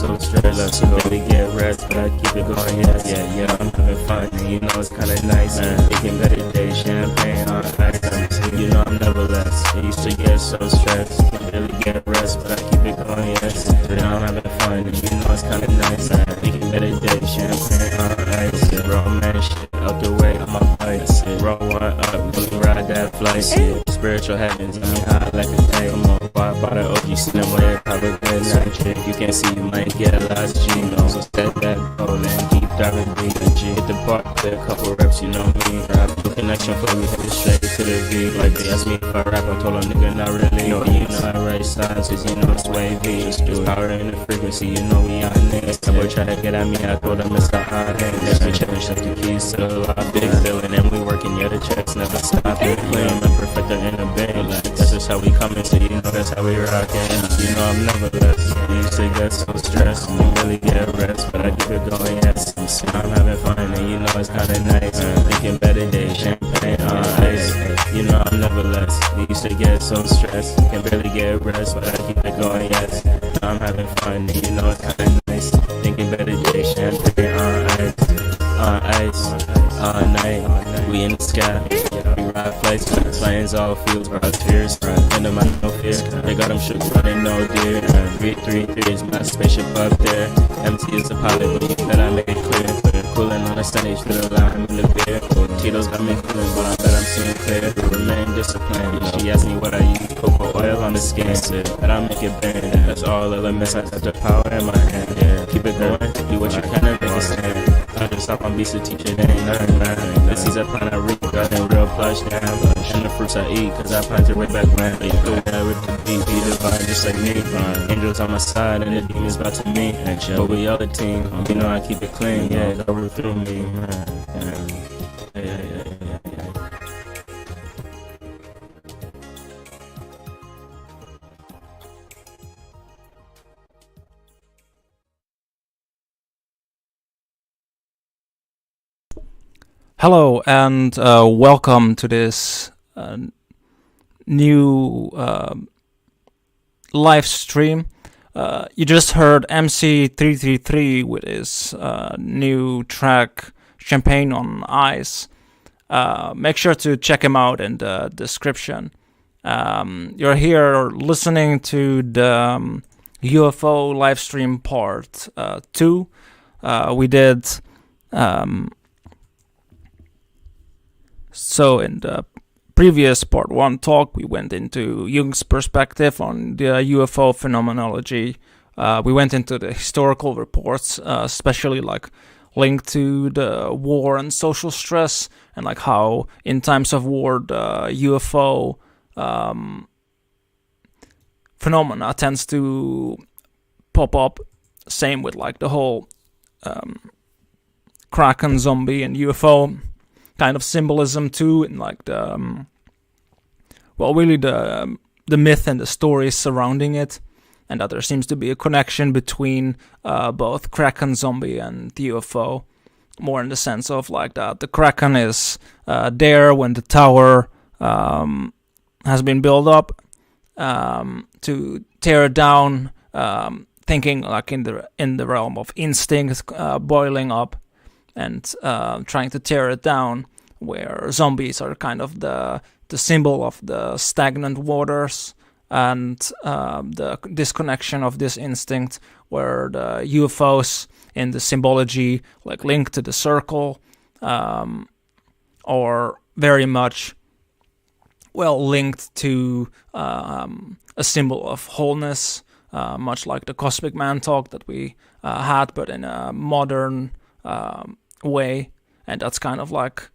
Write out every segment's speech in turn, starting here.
so stressed. Let's go. Really get rest, but I keep it going. Yeah, I'm having fun, and you know it's kinda nice. Making better days, champagne on ice. You know I'm never less. I used to get so stressed. Can't really get rest, but I keep it going. Yes, you know I'm having fun, and you know it's kinda nice. Making better days, champagne on ice. Raw man shit out the way, I'm a fight. Roll one up, really ride that flight. Spiritual heavens, I mean high like a day. Come on, by the OG, slim way, probably good night chick. You can't see, you might get lost G. No, so step back, roll and keep diving deep. Hit the park, play a couple reps, you know me. Rap the connection flow, we hit it straight to the beat. Like they asked me if I rap, I told them nigga not really. Yo, you know I write signs, cause you know it's wavy. Just do power in the frequency, you know we on next. That boy try to get at me, I told him it's the hot hand. Let's be checking, shut the keys to the lock. Big feeling, and we working, yeah, the checks never stop. Playing the perfecter in the band. That's just how we coming, so you know that's how we rockin'. You know I'm never less. I used to get so stressed, don't really get rest, but I keep it going, yes. I'm having fun, and you know it's kinda nice. Thinking better days, champagne on ice. You know I'm never less. I used to get so stressed, can barely get rest, but I keep it going, yes. I'm having fun, and you know it's kinda nice. Thinking better days, champagne on ice, all night. We in the sky. We ride flights, planes, all fields, our tears. End of my no fear. They got them shook, running no deer. 333 is my spaceship up there. Empty as a pilot, but you better make it clear. Cooling on the stage to the lime in the beer. Tito's got me feeling, but I bet I'm seeing clear. Remain disciplined. She asked me what I use, cocoa oil on the skin. Said that I make it bend. That's all elements, I got the power in my hand. Yeah, keep it going, do what you can and make it stand. I just stop on beats to teach it, ain't nothing, man. This is a plan I reap, got them real plush down. And the fruits I eat, cause I planted way back when. But you go there with the beat, be divine, just like me. Angels on my side, and the demons back to me. But we all a team, you know I keep it clean, yeah, go through me, man. Yeah. Hello and welcome to this new live stream. You just heard MC333 with his new track Champagne on Ice. Make sure to check him out in the description. You're here listening to the UFO live stream part 2. We did so in the previous part 1 talk, we went into Jung's perspective on the UFO phenomenology. We went into the historical reports, especially like linked to the war and social stress, and like how in times of war the UFO phenomena tends to pop up. Same with like the whole Kraken zombie and UFO kind of symbolism too, and like the really the myth and the stories surrounding it, and that there seems to be a connection between both Kraken zombie and the UFO, more in the sense of like that the Kraken is there when the tower has been built up to tear it down, thinking like in the realm of instinct boiling up and trying to tear it down, where zombies are kind of the symbol of the stagnant waters and the disconnection of this instinct, where the UFOs in the symbology like linked to the circle or very much linked to a symbol of wholeness, much like the Cosmic Man talk that we had, but in a modern way. And that's kind of like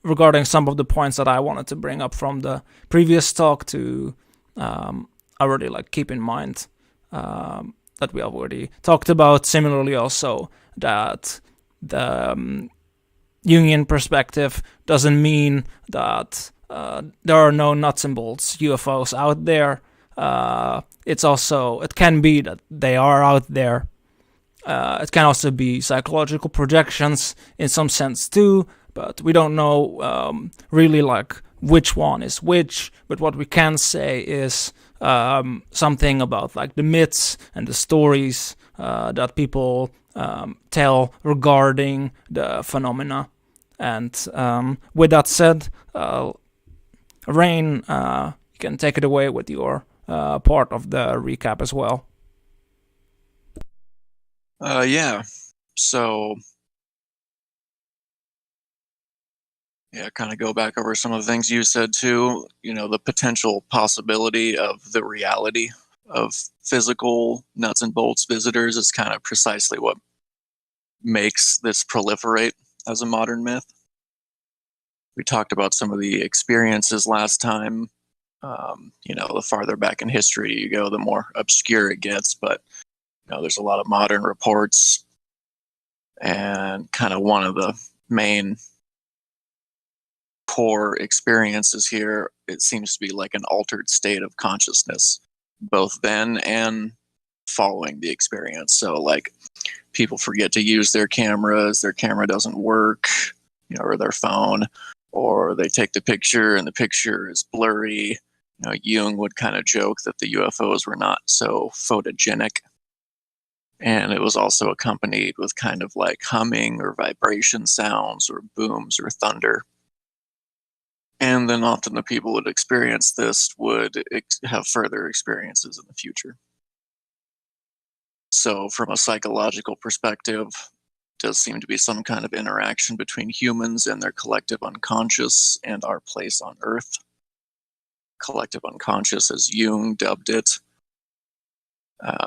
regarding some of the points that I wanted to bring up from the previous talk to already like keep in mind that we already talked about. Similarly also that the Jungian perspective doesn't mean that there are no nuts and bolts UFOs out there. It can be that they are out there. It can also be psychological projections in some sense too, but we don't know really like which one is which. But what we can say is something about like the myths and the stories that people tell regarding the phenomena. And with that said, Raine, you can take it away with your part of the recap as well. Yeah. So, yeah, kind of go back over some of the things you said too. You know, the potential possibility of the reality of physical nuts and bolts visitors is kind of precisely what makes this proliferate as a modern myth. We talked about some of the experiences last time. You know, the farther back in history you go, the more obscure it gets. But you know, there's a lot of modern reports, and kind of one of the main core experiences here, it seems to be like an altered state of consciousness, both then and following the experience. So, like, people forget to use their cameras, their camera doesn't work, you know, or their phone, or they take the picture and the picture is blurry. You know, Jung would kind of joke that the UFOs were not so photogenic. And it was also accompanied with kind of like humming or vibration sounds or booms or thunder. And then often the people that experience this would have further experiences in the future. So from a psychological perspective, does seem to be some kind of interaction between humans and their collective unconscious and our place on Earth. Collective unconscious, as Jung dubbed it.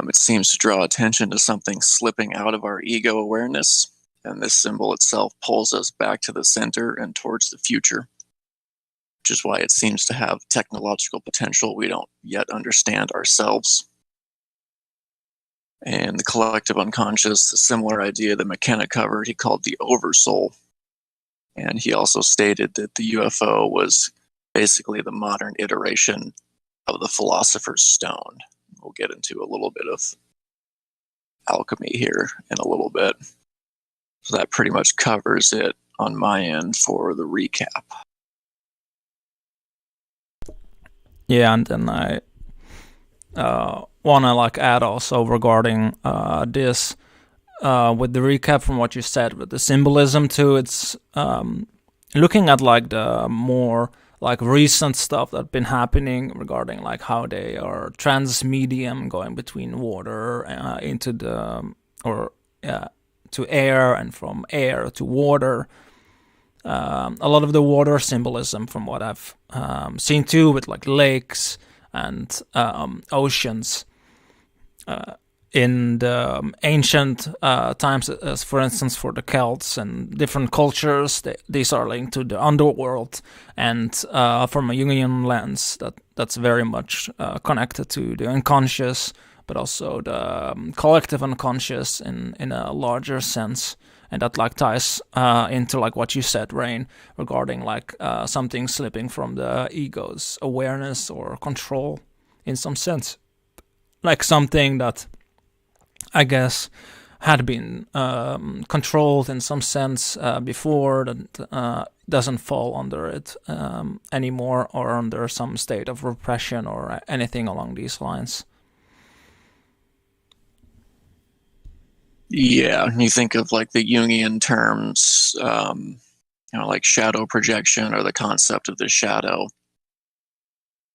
It seems to draw attention to something slipping out of our ego awareness, and this symbol itself pulls us back to the center and towards the future, which is why it seems to have technological potential we don't yet understand ourselves. And the collective unconscious, a similar idea that McKenna covered, he called the oversoul. And he also stated that the UFO was basically the modern iteration of the philosopher's stone. We'll get into a little bit of alchemy here in a little bit. So that pretty much covers it on my end for the recap. Yeah, and then I want to like add also regarding this with the recap from what you said with the symbolism too. It's looking at like the more like recent stuff that's been happening regarding like how they are transmedium, going between water into the to air, and from air to water. A lot of the water symbolism from what I've seen too, with like lakes and oceans in the ancient times, as for instance for the Celts and different cultures, these are linked to the underworld, and from a Jungian lens, that's very much connected to the unconscious, but also the collective unconscious in a larger sense. And that like ties into like what you said, Raine, regarding like something slipping from the ego's awareness or control in some sense. Like something that I guess had been controlled in some sense before, that doesn't fall under it anymore, or under some state of repression or anything along these lines. Yeah, you think of like the Jungian terms, you know, like shadow projection, or the concept of the shadow.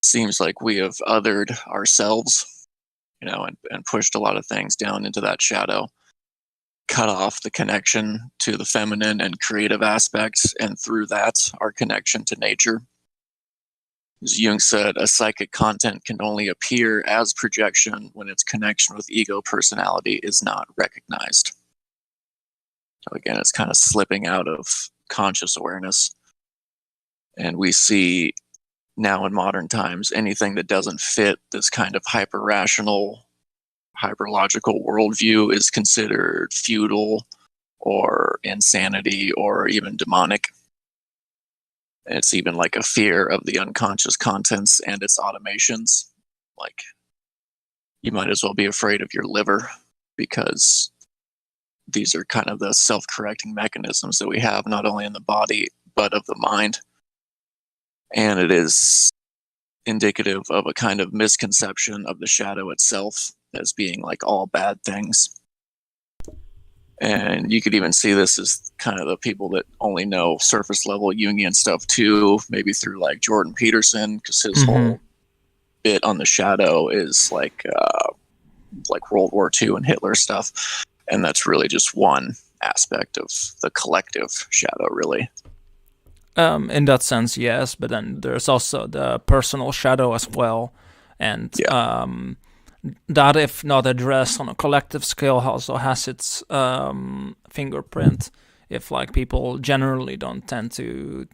Seems like we have othered ourselves, you know, and pushed a lot of things down into that shadow, cut off the connection to the feminine and creative aspects, and through that, our connection to nature. As Jung said, a psychic content can only appear as projection when its connection with ego personality is not recognized. So again, it's kind of slipping out of conscious awareness. And we see now in modern times, anything that doesn't fit this kind of hyper-rational, hyper-logical worldview is considered feudal or insanity or even demonic. It's even like a fear of the unconscious contents and its automations. Like, you might as well be afraid of your liver, because these are kind of the self-correcting mechanisms that we have, not only in the body, but of the mind. And it is indicative of a kind of misconception of the shadow itself as being like all bad things. And you could even see this as kind of the people that only know surface level Jungian stuff too, maybe through like Jordan Peterson, because his whole bit on the shadow is like World War II and Hitler stuff. And that's really just one aspect of the collective shadow, really. In that sense, yes, but then there's also the personal shadow as well. And that, if not addressed on a collective scale, also has its fingerprint. If like people generally don't tend to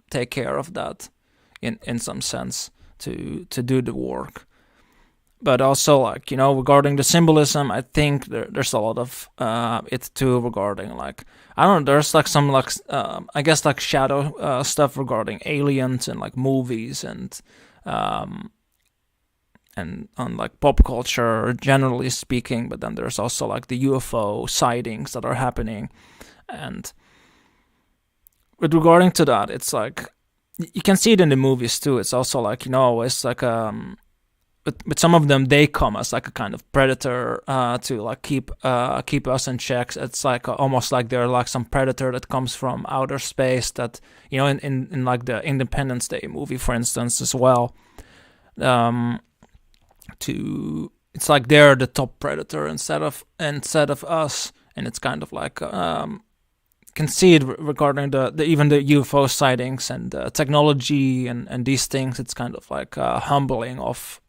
take care of that in some sense to do the work. But also, like, you know, regarding the symbolism, I think there's a lot of it too regarding, like, I don't know, there's like some like I guess like shadow stuff regarding aliens and like movies and on like pop culture generally speaking. But then there's also like the UFO sightings that are happening, and with regarding to that, it's like you can see it in the movies too. It's also like, you know, it's like But some of them, they come as like a kind of predator to like keep us in checks. It's like almost like they're like some predator that comes from outer space. That, you know, in like the Independence Day movie, for instance, as well. It's like they're the top predator instead of us, and it's kind of like can see it regarding the even the UFO sightings and technology and these things. It's kind of like humbling of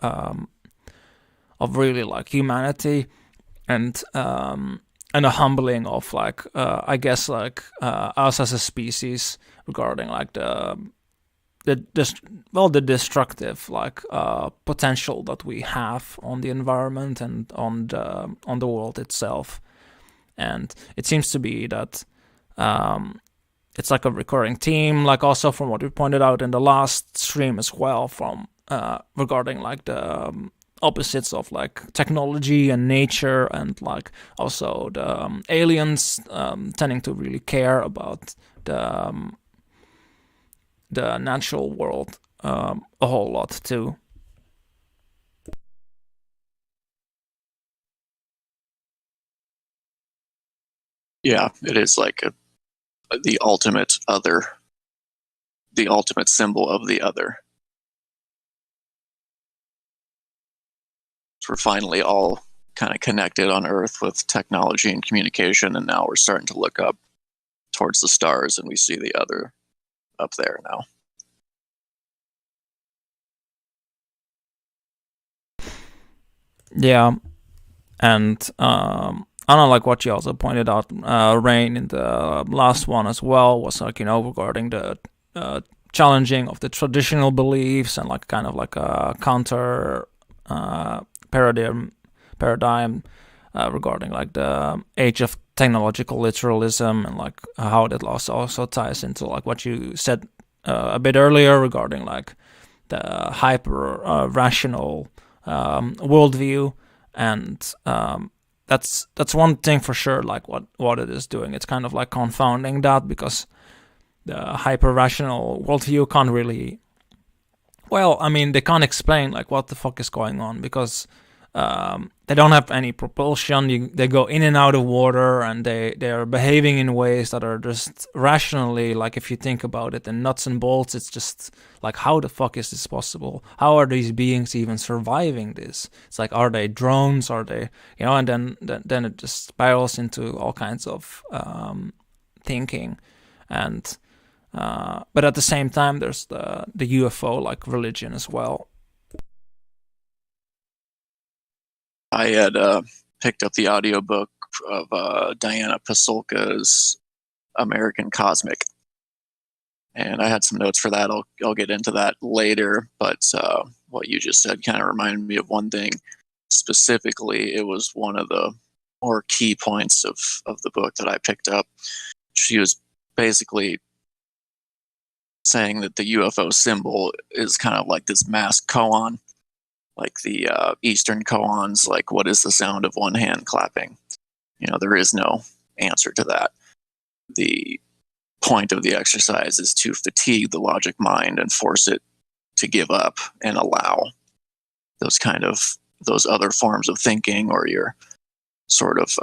really like humanity, and a humbling of like I guess like us as a species regarding like the destructive like potential that we have on the environment and on the world itself. And it seems to be that it's like a recurring theme, like also from what we pointed out in the last stream as well, from regarding like the opposites of like technology and nature, and like also the aliens tending to really care about the natural world a whole lot too. Yeah, it is like the ultimate other, the ultimate symbol of the other. So we're finally all kind of connected on Earth with technology and communication, and now we're starting to look up towards the stars, and we see the other up there now. Yeah, and I don't know, like what you also pointed out, Raine, in the last one as well, was like, you know, regarding the challenging of the traditional beliefs and like kind of like a counter paradigm regarding like the age of technological literalism, and like how that also ties into like what you said a bit earlier regarding like the hyper rational worldview. And that's one thing for sure, like what it is doing. It's kind of like confounding that, because the hyper rational worldview can't really, well, I mean, they can't explain like what the fuck is going on, because they don't have any propulsion. They go in and out of water, and they are behaving in ways that are just rationally, like if you think about it in nuts and bolts, it's just like, how the fuck is this possible? How are these beings even surviving this? It's like, are they drones? Are they, you know? And then it just spirals into all kinds of thinking, and but at the same time, there's the UFO like religion as well. I had picked up the audiobook of Diana Pasulka's American Cosmic, and I had some notes for that. I'll get into that later, but what you just said kind of reminded me of one thing. Specifically, it was one of the more key points of the book that I picked up. She was basically saying that the UFO symbol is kind of like this masked koan, like the Eastern koans, like, what is the sound of one hand clapping? You know, there is no answer to that. The point of the exercise is to fatigue the logic mind and force it to give up and allow those other forms of thinking, or your sort of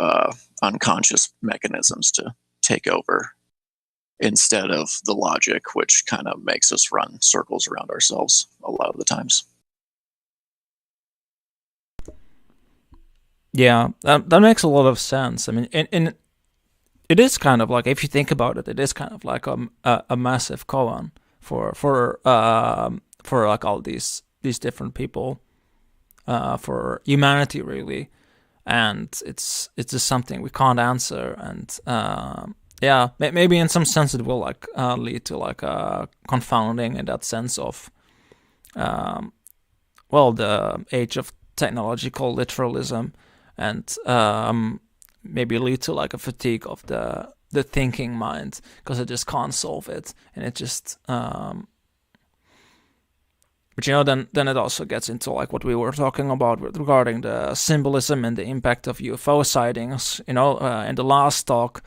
unconscious mechanisms to take over instead of the logic, which kind of makes us run circles around ourselves a lot of the times. Yeah, that makes a lot of sense. I mean, and it is kind of like, if you think about it, it is kind of like a massive koan for like all these different people, for humanity really, and it's just something we can't answer, and yeah, maybe in some sense it will like lead to like a confounding in that sense of well, the age of technological literalism, and maybe lead to like a fatigue of the thinking mind, because it just can't solve it, and it just but you know, then it also gets into like what we were talking about regarding the symbolism and the impact of UFO sightings, you know, in the last talk,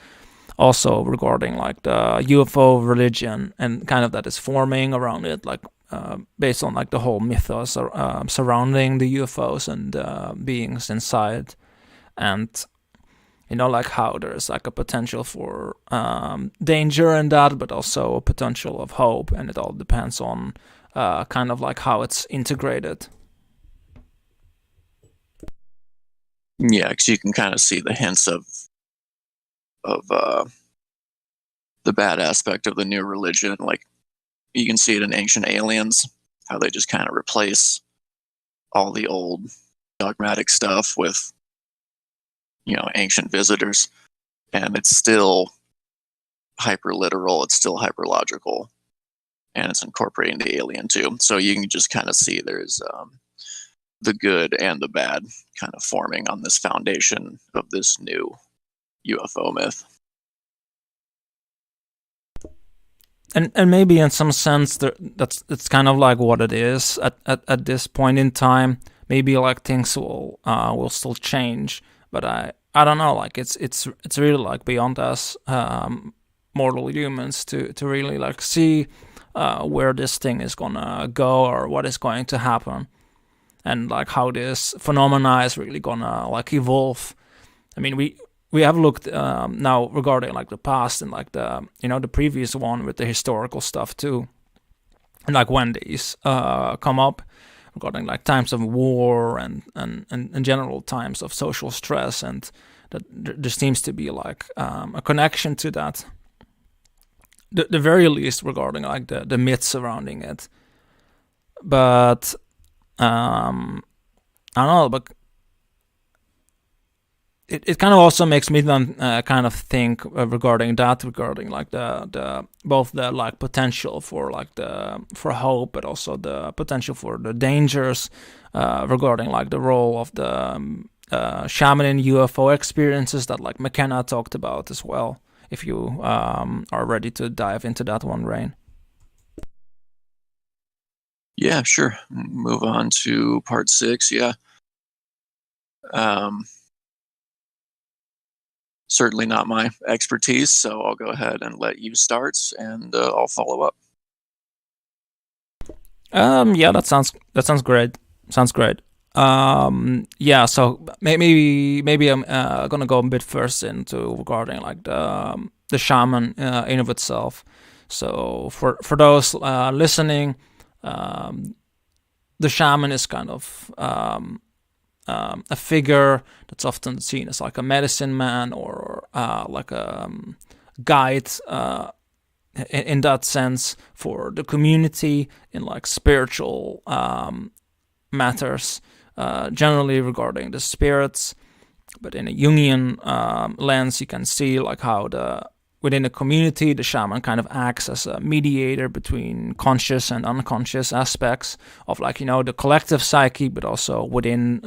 also regarding like the UFO religion and kind of that is forming around it, like based on like the whole mythos surrounding the UFOs and beings inside, and you know, like how there's like a potential for danger in that, but also a potential of hope, and it all depends on kind of like how it's integrated. Yeah, because you can kind of see the hints of the bad aspect of the new religion. Like you can see it in Ancient Aliens, how they just kind of replace all the old dogmatic stuff with, you know, ancient visitors, and it's still hyper literal, it's still hyper logical, and it's incorporating the alien too. So you can just kind of see there's the good and the bad kind of forming on this foundation of this new UFO myth. And maybe in some sense that's kind of like what it is at this point in time. Maybe like things will still change, but I don't know. Like it's really like beyond us mortal humans to really like see where this thing is gonna go or what is going to happen, and like how this phenomena is really gonna like evolve. I mean, we have looked now regarding like the past and like the, you know, the previous one with the historical stuff too, and like when these come up regarding like times of war and general times of social stress, and that there seems to be like a connection to that. The very least regarding like the myths surrounding it, but I don't know, but it kind of also makes me then kind of think regarding like the both the like potential for like for hope, but also the potential for the dangers regarding like the role of the shaman in UFO experiences that like McKenna talked about as well. If you are ready to dive into that one, Raine. Yeah, sure. Move on to part 6. Yeah. Certainly not my expertise, so I'll go ahead and let you start, and I'll follow up. Yeah, that sounds great. Sounds great. Yeah, so maybe I'm gonna go a bit first into regarding like the shaman in of itself. So for those listening, the shaman is kind of a figure that's often seen as like a medicine man or like a guide in that sense for the community in like spiritual matters, generally regarding the spirits. But in a Jungian lens, you can see like how within a community, the shaman kind of acts as a mediator between conscious and unconscious aspects of like, you know, the collective psyche, but also within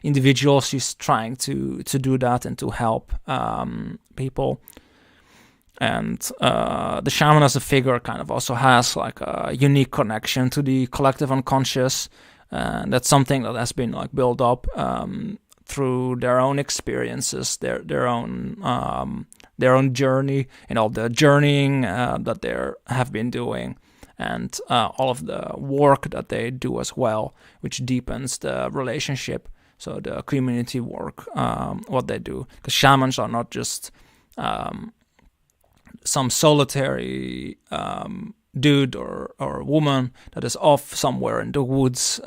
individuals. He's trying to do that and to help people. And the shaman as a figure kind of also has like a unique connection to the collective unconscious. And that's something that has been like built up through their own experiences, their own journey, and all the journeying that they have been doing, and all of the work that they do as well, which deepens the relationship. So the community work, what they do, because shamans are not just some solitary dude or woman that is off somewhere in the woods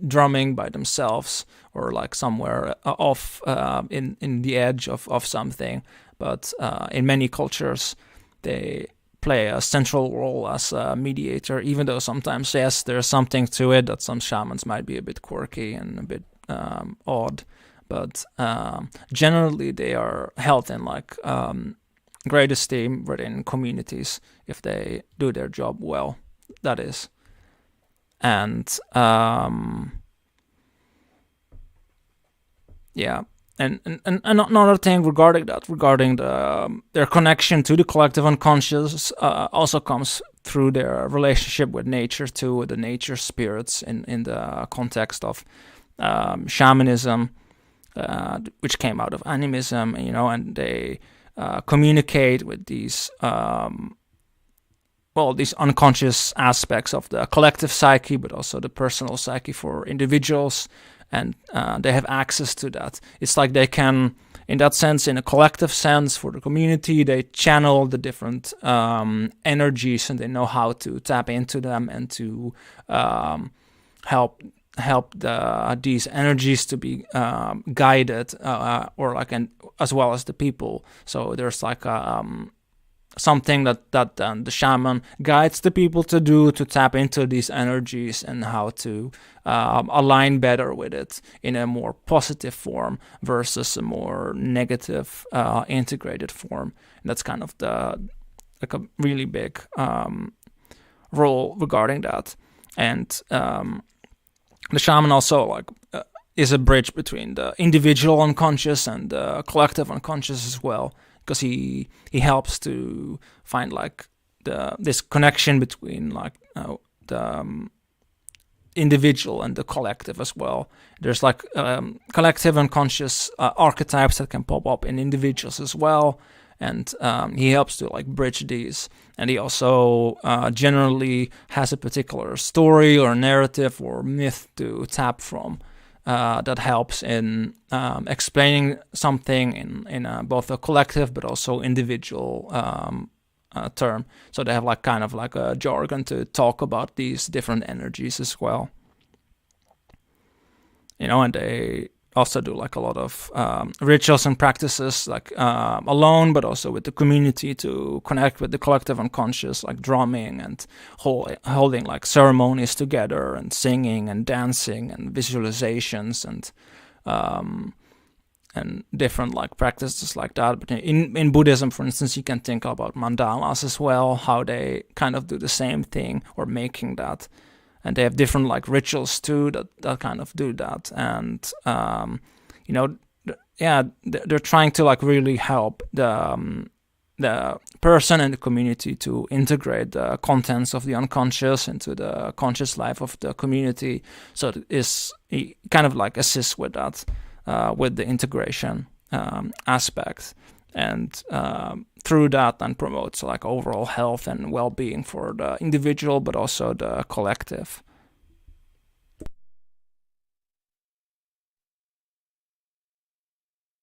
drumming by themselves, or like somewhere off in the edge of something. But in many cultures, they play a central role as a mediator, even though sometimes, yes, there's something to it that some shamans might be a bit quirky and a bit odd. But generally, they are held in like great esteem within communities if they do their job well, that is. And yeah, and another thing regarding their connection to the collective unconscious also comes through their relationship with nature too, with the nature spirits in the context of shamanism, which came out of animism, and they communicate with these these unconscious aspects of the collective psyche, but also the personal psyche for individuals, and they have access to that. It's like they can, in that sense, in a collective sense for the community, they channel the different energies, and they know how to tap into them and to help these energies to be guided, or like, and as well as the people. So there's like something that the shaman guides the people to do, to tap into these energies and how to align better with it in a more positive form versus a more negative integrated form. And that's kind of a really big role regarding that. And the shaman also is a bridge between the individual unconscious and the collective unconscious as well, because he helps to find this connection between the individual and the collective as well. There's collective unconscious archetypes that can pop up in individuals as well, and he helps to bridge these. And he also generally has a particular story or narrative or myth to tap from that helps in explaining something in both a collective but also individual term. So they have a jargon to talk about these different energies as well. And they also do a lot of rituals and practices alone, but also with the community to connect with the collective unconscious, like drumming and holding ceremonies together and singing and dancing and visualizations and different practices like that. But in Buddhism, for instance, you can think about mandalas as well, how they kind of do the same thing or making that. And they have different rituals too that kind of do that. And they're trying to really help the person and the community to integrate the contents of the unconscious into the conscious life of the community. So it kind of assists with that, with the integration aspect, and through that then promotes overall health and well-being for the individual but also the collective.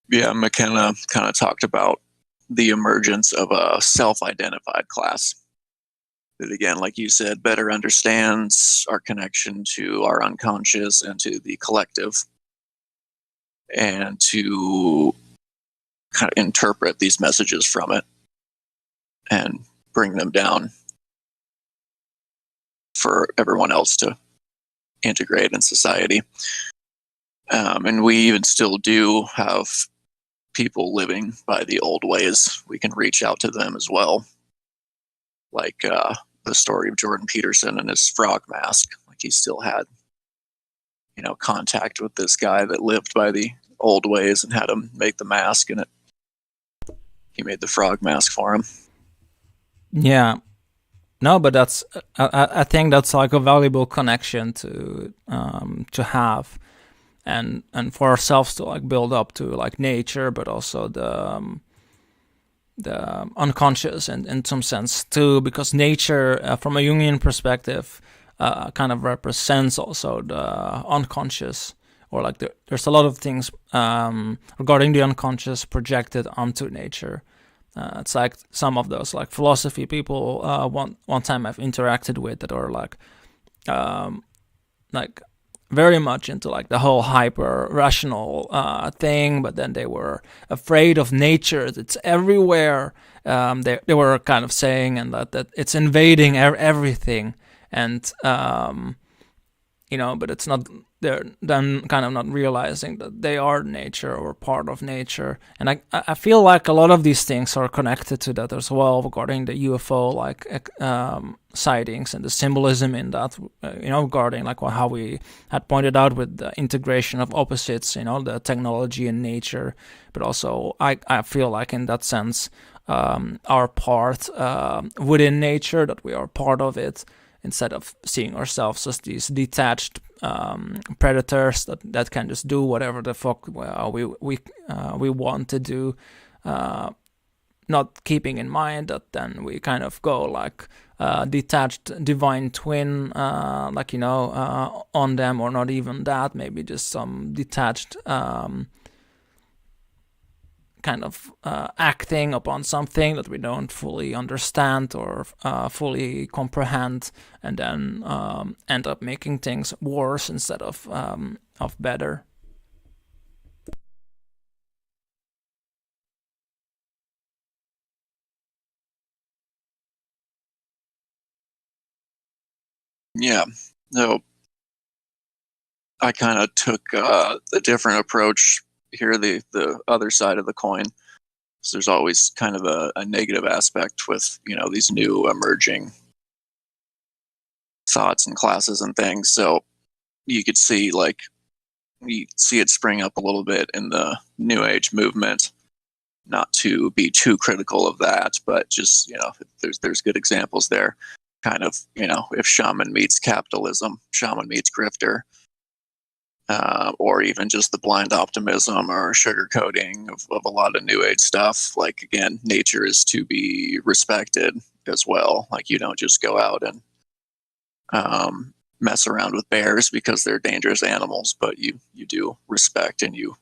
Yeah, McKenna kind of talked about the emergence of a self-identified class that, again, like you said, better understands our connection to our unconscious and to the collective, and to kind of interpret these messages from it and bring them down for everyone else to integrate in society. And we even still do have people living by the old ways. We can reach out to them as well. Like the story of Jordan Peterson and his frog mask. He still had, contact with this guy that lived by the old ways and had him make the mask, and he made the frog mask for him. Yeah. No, but that's I think that's a valuable connection to have, and for ourselves to build up to nature, but also the unconscious and in some sense too, because nature from a Jungian perspective kind of represents also the unconscious. or like there's a lot of things regarding the unconscious projected onto nature. It's like some of those like philosophy people one time I've interacted with that are like very much into like the whole hyper rational thing, but then they were afraid of nature. It's everywhere. They were kind of saying and that it's invading everything, and but it's not. They're then kind of not realizing that they are nature or part of nature. And I feel like a lot of these things are connected to that as well, regarding the UFO sightings and the symbolism in that, regarding like how we had pointed out with the integration of opposites, the technology and nature. But also I feel like in that sense, our part within nature, that we are part of it, instead of seeing ourselves as these detached predators that can just do whatever the fuck we want to do, not keeping in mind that then we kind of go like detached divine twin, on them, or not even that, maybe just some detached kind of acting upon something that we don't fully understand or fully comprehend, and then end up making things worse instead of better. Yeah, no, I kind of took a different approach here, the other side of the coin. So there's always kind of a negative aspect with, these new emerging thoughts and classes and things. So you could see it spring up a little bit in the New Age movement. Not to be too critical of that, but just, there's good examples there. Kind of, if shaman meets capitalism, shaman meets grifter, or even just the blind optimism or sugarcoating of a lot of New Age stuff. Like, again, nature is to be respected as well. Like, you don't just go out and mess around with bears because they're dangerous animals, but you do respect and you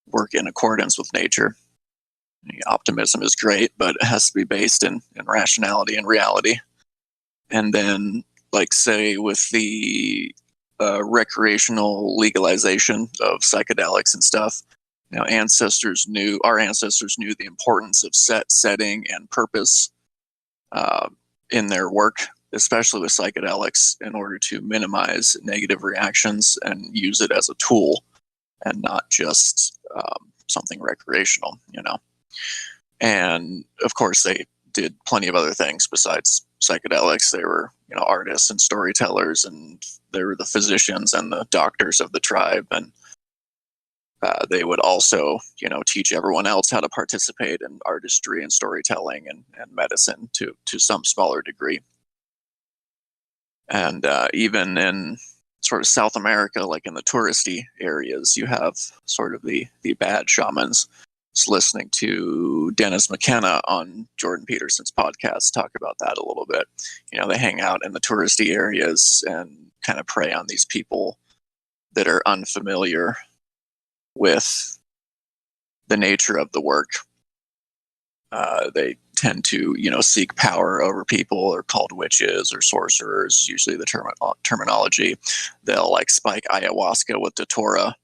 work in accordance with nature. Optimism is great, but it has to be based in rationality and reality. And then, like, say, with the recreational legalization of psychedelics and stuff, our ancestors knew the importance of setting and purpose in their work, especially with psychedelics, in order to minimize negative reactions and use it as a tool and not just something recreational, And of course, they did plenty of other things besides psychedelics. They were, artists and storytellers, and they were the physicians and the doctors of the tribe. And they would also, teach everyone else how to participate in artistry and storytelling and medicine to some smaller degree. And even in sort of South America, like in the touristy areas, you have sort of the bad shamans. Just listening to Dennis McKenna on Jordan Peterson's podcast talk about that a little bit. They hang out in the touristy areas and kind of prey on these people that are unfamiliar with the nature of the work. They tend to, seek power over people. They're called witches or sorcerers, usually the terminology. They'll like spike ayahuasca with datura,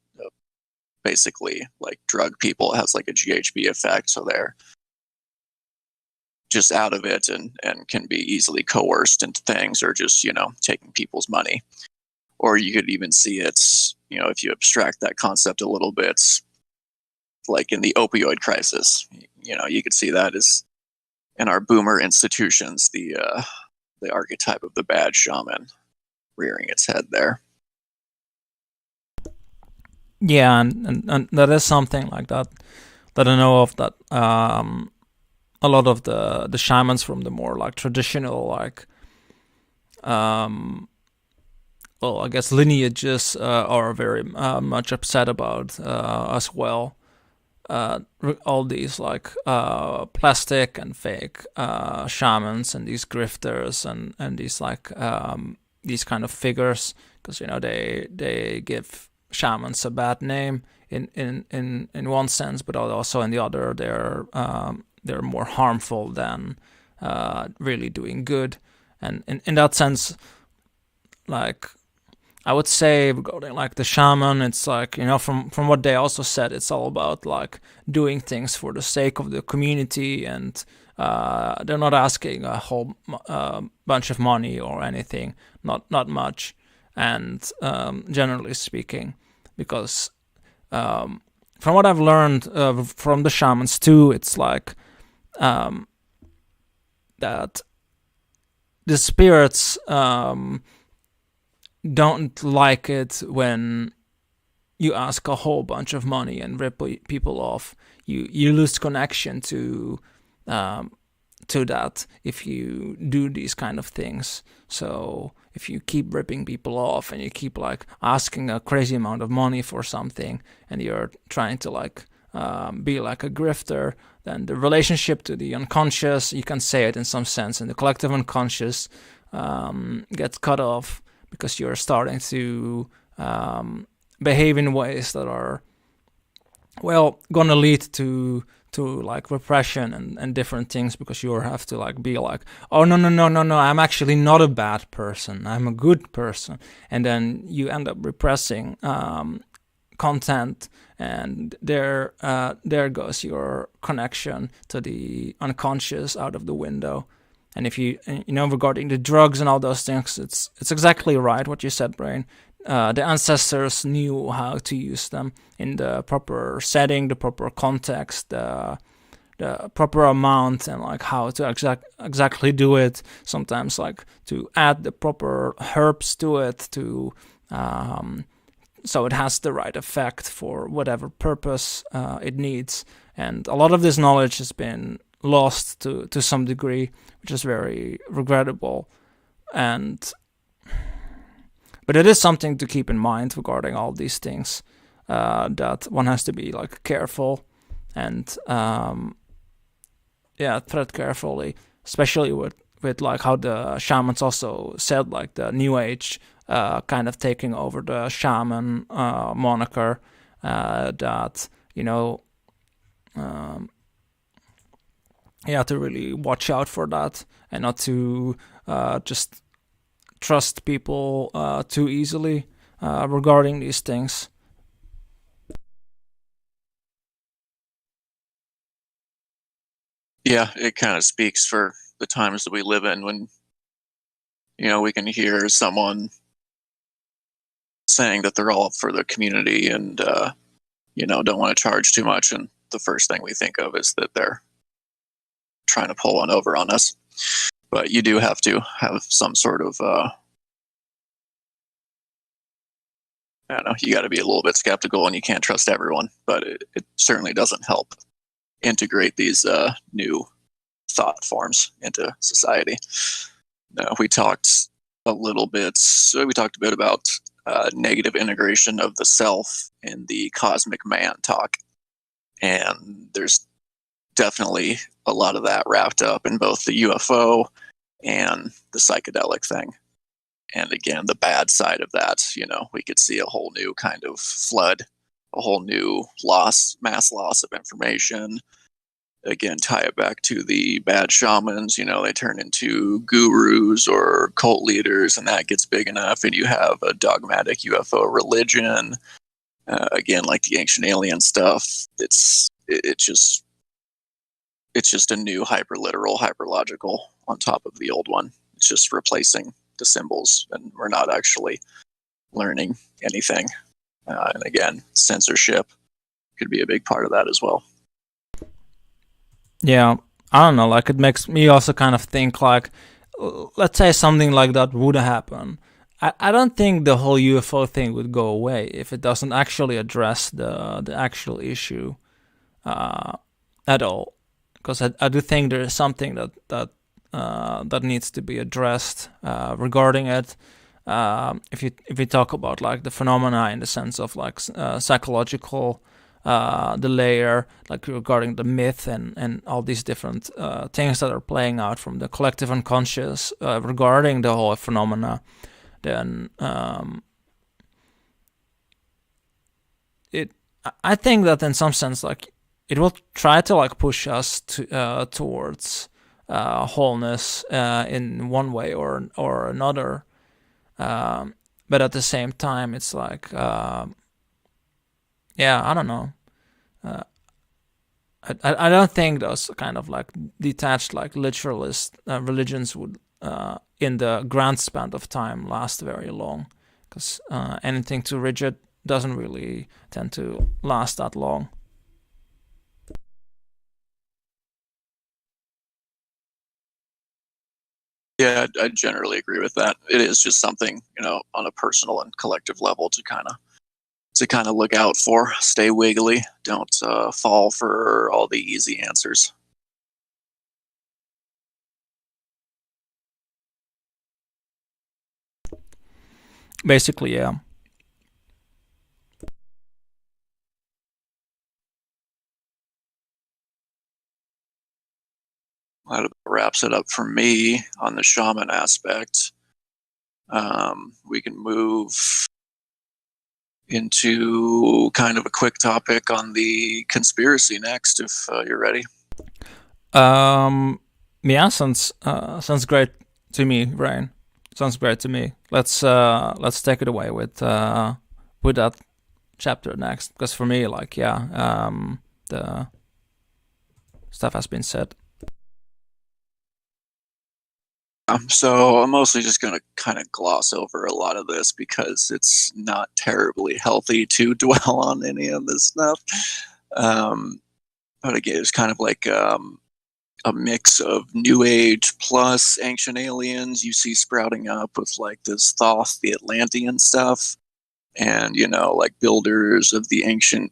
basically like drug people. It has like a GHB effect, so they're just out of it and can be easily coerced into things, or just taking people's money. Or you could even see it, if you abstract that concept a little bit, like in the opioid crisis. You could see that as in our boomer institutions, the archetype of the bad shaman rearing its head there. Yeah, and that is something like that I know of, that a lot of the shamans from the more like traditional I guess lineages are very much upset about as well. All these like plastic and fake shamans and these grifters and these like these kind of figures, because they give shamans a bad name in one sense, but also in the other, they're more harmful than really doing good. And in that sense, like, I would say regarding like the shaman, it's like, you know, from what they also said, it's all about like doing things for the sake of the community, and they're not asking a whole bunch of money or anything, not much, and generally speaking, because from what I've learned from the shamans too, it's like that the spirits don't like it when you ask a whole bunch of money and rip people off. You lose connection to that if you do these kind of things. So if you keep ripping people off and you keep like asking a crazy amount of money for something, and you're trying to like be like a grifter, then the relationship to the unconscious, you can say it in some sense, and the collective unconscious gets cut off, because you're starting to behave in ways that are, well, gonna lead to like repression and different things, because you have to like be like, oh no, I'm actually not a bad person, I'm a good person, and then you end up repressing content, and there goes your connection to the unconscious out of the window. And if you know, regarding the drugs and all those things, it's exactly right what you said, Raine. The ancestors knew how to use them in the proper setting, the proper context, the proper amount, and like how to exactly do it. Sometimes like to add the proper herbs to it to so it has the right effect for whatever purpose it needs. And a lot of this knowledge has been lost to some degree, which is very regrettable. But it is something to keep in mind regarding all these things, that one has to be like careful and tread carefully, especially with like how the shamans also said, like the New Age kind of taking over the shaman moniker, that, you know, to really watch out for that, and not to just trust people too easily regarding these things. Yeah, it kind of speaks for the times that we live in, when, you know, we can hear someone saying that they're all for the community and, you know, don't want to charge too much. And the first thing we think of is that they're trying to pull one over on us. But you do have to have some sort of, I don't know, you got to be a little bit skeptical, and you can't trust everyone. But it certainly doesn't help integrate these new thought forms into society. We talked a bit about negative integration of the self in the cosmic man talk. And there's definitely a lot of that wrapped up in both the UFO and the psychedelic thing. And again, the bad side of that, you know, we could see a whole new kind of flood, a whole new mass loss of information. Again, tie it back to the bad shamans, you know, they turn into gurus or cult leaders, and that gets big enough, and you have a dogmatic UFO religion. Again, like the ancient alien stuff, it's just a new hyperliteral, hyperlogical on top of the old one. It's just replacing the symbols, and we're not actually learning anything. And again, censorship could be a big part of that as well. Yeah, I don't know, like, it makes me also kind of think, like, let's say something like that would happen. I don't think the whole UFO thing would go away if it doesn't actually address the actual issue at all. Because I do think there is something that needs to be addressed regarding it. If you talk about like the phenomena in the sense of like psychological, the layer, like regarding the myth and all these different things that are playing out from the collective unconscious regarding the whole phenomena, then I think that in some sense, like, it will try to like push us to towards wholeness in one way or another. But at the same time, it's like, yeah, I don't know. I don't think those kind of like detached, like literalist religions would, in the grand span of time, last very long, because anything too rigid doesn't really tend to last that long. Yeah, I generally agree with that. It is just something, on a personal and collective level to kind of look out for. Stay wiggly. Don't fall for all the easy answers. Basically, yeah. That wraps it up for me on the shaman aspect. We can move into kind of a quick topic on the conspiracy next, if you're ready. Yeah, sounds great to me, Raine. Sounds great to me. Let's take it away with that chapter next, because for me, like, yeah, the stuff has been said. So I'm mostly just going to kind of gloss over a lot of this because it's not terribly healthy to dwell on any of this stuff. But again, it's kind of like a mix of New Age plus ancient aliens you see sprouting up with like this Thoth, the Atlantean stuff, and like builders of the ancient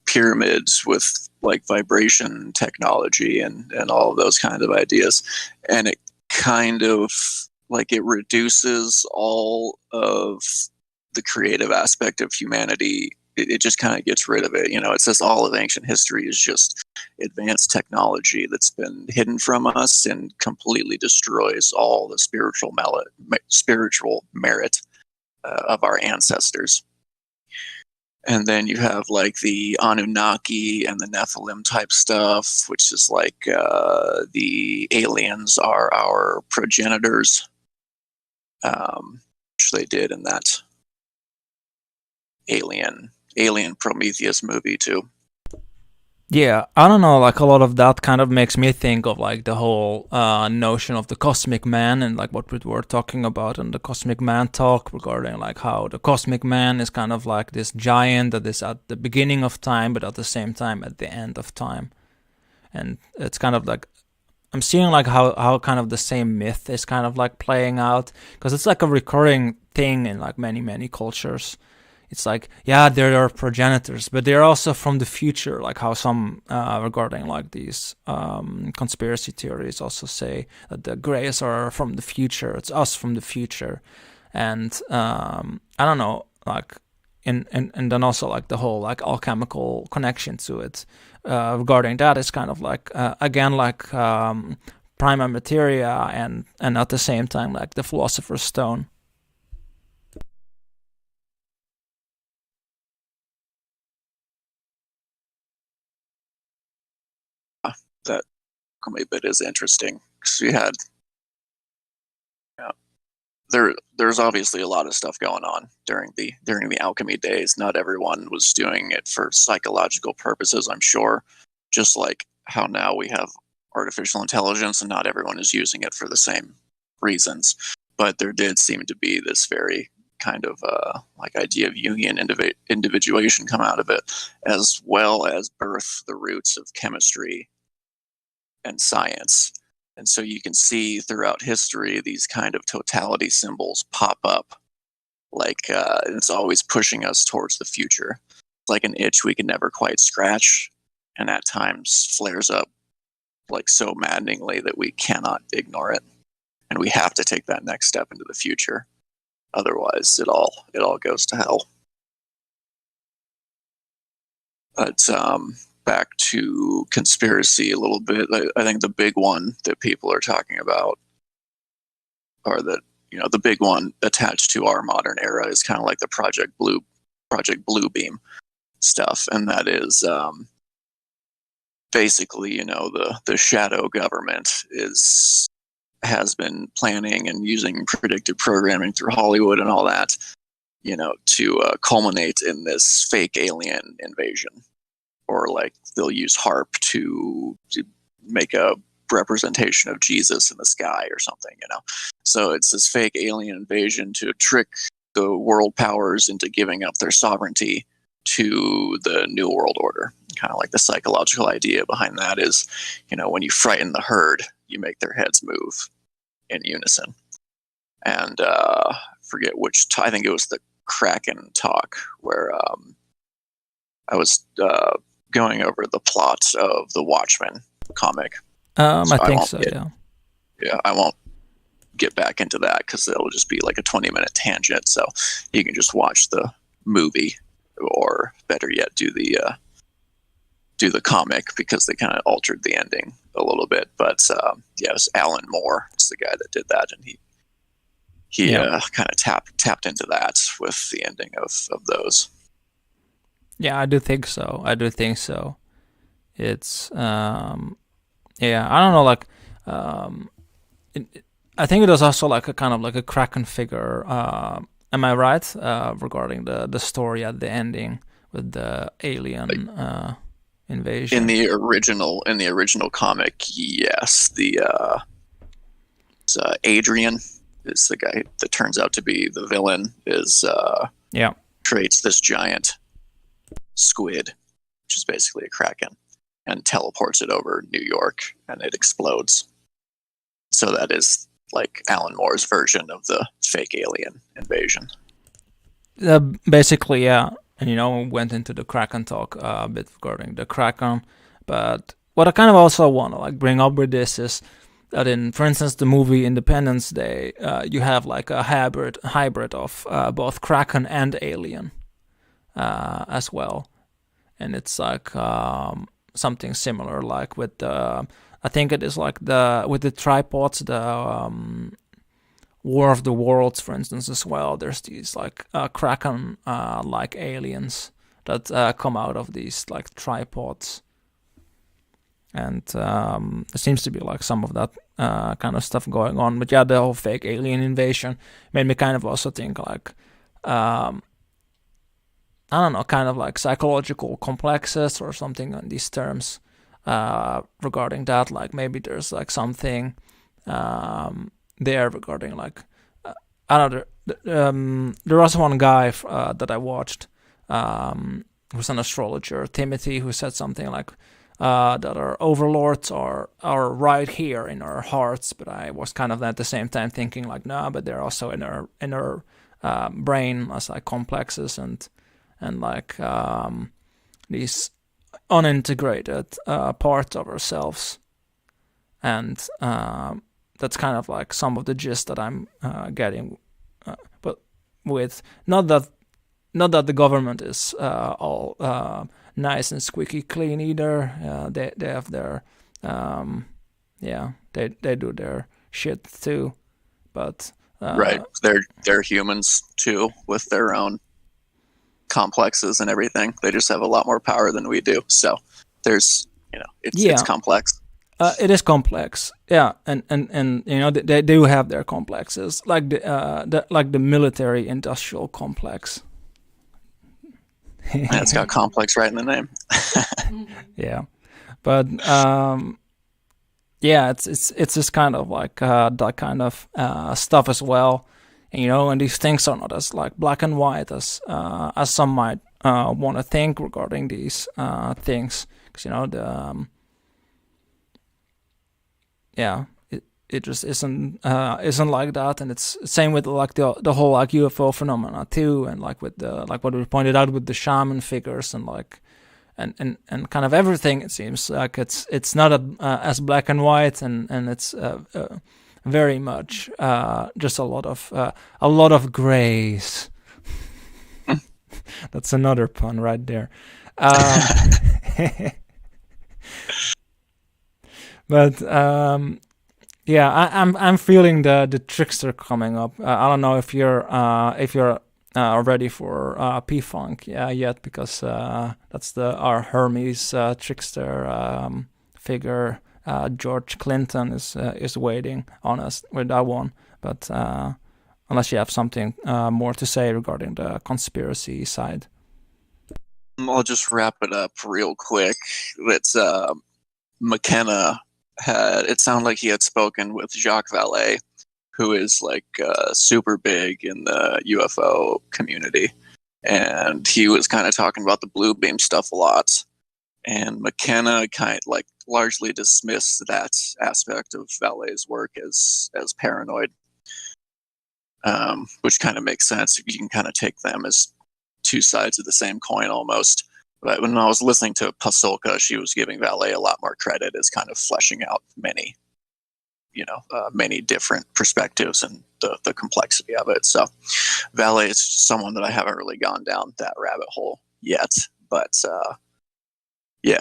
pyramids with like vibration technology and all of those kind of ideas. And it kind of like it reduces all of the creative aspect of humanity. It just kind of gets rid of it. It says all of ancient history is just advanced technology that's been hidden from us and completely destroys all the spiritual merit of our ancestors. And then you have like the Anunnaki and the Nephilim type stuff, which is like the aliens are our progenitors, which they did in that Alien Prometheus movie too. Yeah, I don't know, like a lot of that kind of makes me think of like the whole notion of the cosmic man and like what we were talking about in the cosmic man talk regarding like how the cosmic man is kind of like this giant that is at the beginning of time but at the same time at the end of time. And it's kind of like, I'm seeing like how kind of the same myth is kind of like playing out, because it's like a recurring thing in like many cultures. It's like, yeah, they're our progenitors, but they're also from the future, like how some regarding like these conspiracy theories also say that the Greys are from the future. It's us from the future. And I don't know, like, and then also like the whole like alchemical connection to it regarding that is kind of like, again, like prima materia and at the same time like the philosopher's stone. That alchemy bit is interesting because we had there's obviously a lot of stuff going on during the alchemy days. Not everyone was doing it for psychological purposes, I'm sure, just like how now we have artificial intelligence and not everyone is using it for the same reasons. But there did seem to be this very kind of like idea of Jungian individuation come out of it, as well as birth the roots of chemistry and science. And so you can see throughout history these kind of totality symbols pop up, like it's always pushing us towards the future. It's like an itch we can never quite scratch, and at times flares up like so maddeningly that we cannot ignore it, and we have to take that next step into the future. Otherwise, it all goes to hell. But back to conspiracy a little bit. I think the big one that people are talking about, or that the big one attached to our modern era, is kind of like the Project Bluebeam, stuff, and that is basically, you know, the shadow government has been planning and using predictive programming through Hollywood and all that, you know, to culminate in this fake alien invasion. Or like they'll use HARP to make a representation of Jesus in the sky or something, you know. So it's this fake alien invasion to trick the world powers into giving up their sovereignty to the New World Order. Kind of like the psychological idea behind that is, you know, when you frighten the herd, you make their heads move in unison. And forget which, I think it was the Kraken talk where I was going over the plot of the Watchmen comic. I think so, yeah. Yeah, I won't get back into that because it'll just be like a 20-minute tangent. So you can just watch the movie, or better yet, do the comic, because they kind of altered the ending a little bit. But yeah, it was Alan Moore. It's the guy that did that, and he kind of tapped into that with the ending of those. Yeah, I do think so. It's yeah, I don't know, like I think it was also like a kind of like a Kraken figure. Am I right regarding the story at the ending with the alien invasion? In the original comic, yes. Adrian is the guy that turns out to be the villain. Creates this giant squid, which is basically a kraken, and teleports it over New York, and it explodes. So that is like Alan Moore's version of the fake alien invasion. Basically, yeah. And, you know, went into the Kraken talk a bit regarding the Kraken. But what I kind of also want to like bring up with this is that in, for instance, the movie Independence Day, you have like a hybrid of both Kraken and alien as well. And it's like something similar, like with the, I think it is like with the tripods, the War of the Worlds, for instance, as well. There's these like Kraken like aliens that come out of these like tripods. And there seems to be like some of that kind of stuff going on. But yeah, the whole fake alien invasion made me kind of also think like, I don't know, kind of like psychological complexes or something on these terms regarding that. Like maybe there's like something there regarding like, I don't know, there was one guy that I watched who's an astrologer, Timothy, who said something like, that our overlords are right here in our hearts, but I was kind of at the same time thinking like, no, but they're also in our brain as like complexes and like these unintegrated parts of ourselves, and that's kind of like some of the gist that I'm getting, but with not that the government is all nice and squeaky clean either. They have their they do their shit too, but right, they're humans too with their own complexes and everything. They just have a lot more power than we do. So there's, you know, it's complex. It is complex, yeah, and you know they do have their complexes, like the military industrial complex. It's got complex right in the name. Yeah, but yeah, it's just kind of like that kind of stuff as well, and, you know, and these things are not as like black and white as some might want to think regarding these things, because, you know, it just isn't like that, and it's same with like the whole like UFO phenomena too, and like with the like what we pointed out with the shaman figures and like and kind of everything. It seems like it's not as black and white, and it's very much just a lot of grays. That's another pun right there. But yeah, I'm feeling the trickster coming up. I don't know if you're ready for P-Funk yet, because that's our Hermes trickster figure. George Clinton is waiting on us with that one. But unless you have something more to say regarding the conspiracy side. I'll just wrap it up real quick. It's McKenna it sounded like he had spoken with Jacques Vallée, who is like super big in the UFO community. And he was kind of talking about the blue beam stuff a lot. And McKenna kind of like largely dismissed that aspect of Vallée's work as paranoid, which kind of makes sense. You can kind of take them as two sides of the same coin almost. But when I was listening to Pasulka, she was giving Vallée a lot more credit as kind of fleshing out many different perspectives and the complexity of it. So Vallée is someone that I haven't really gone down that rabbit hole yet. But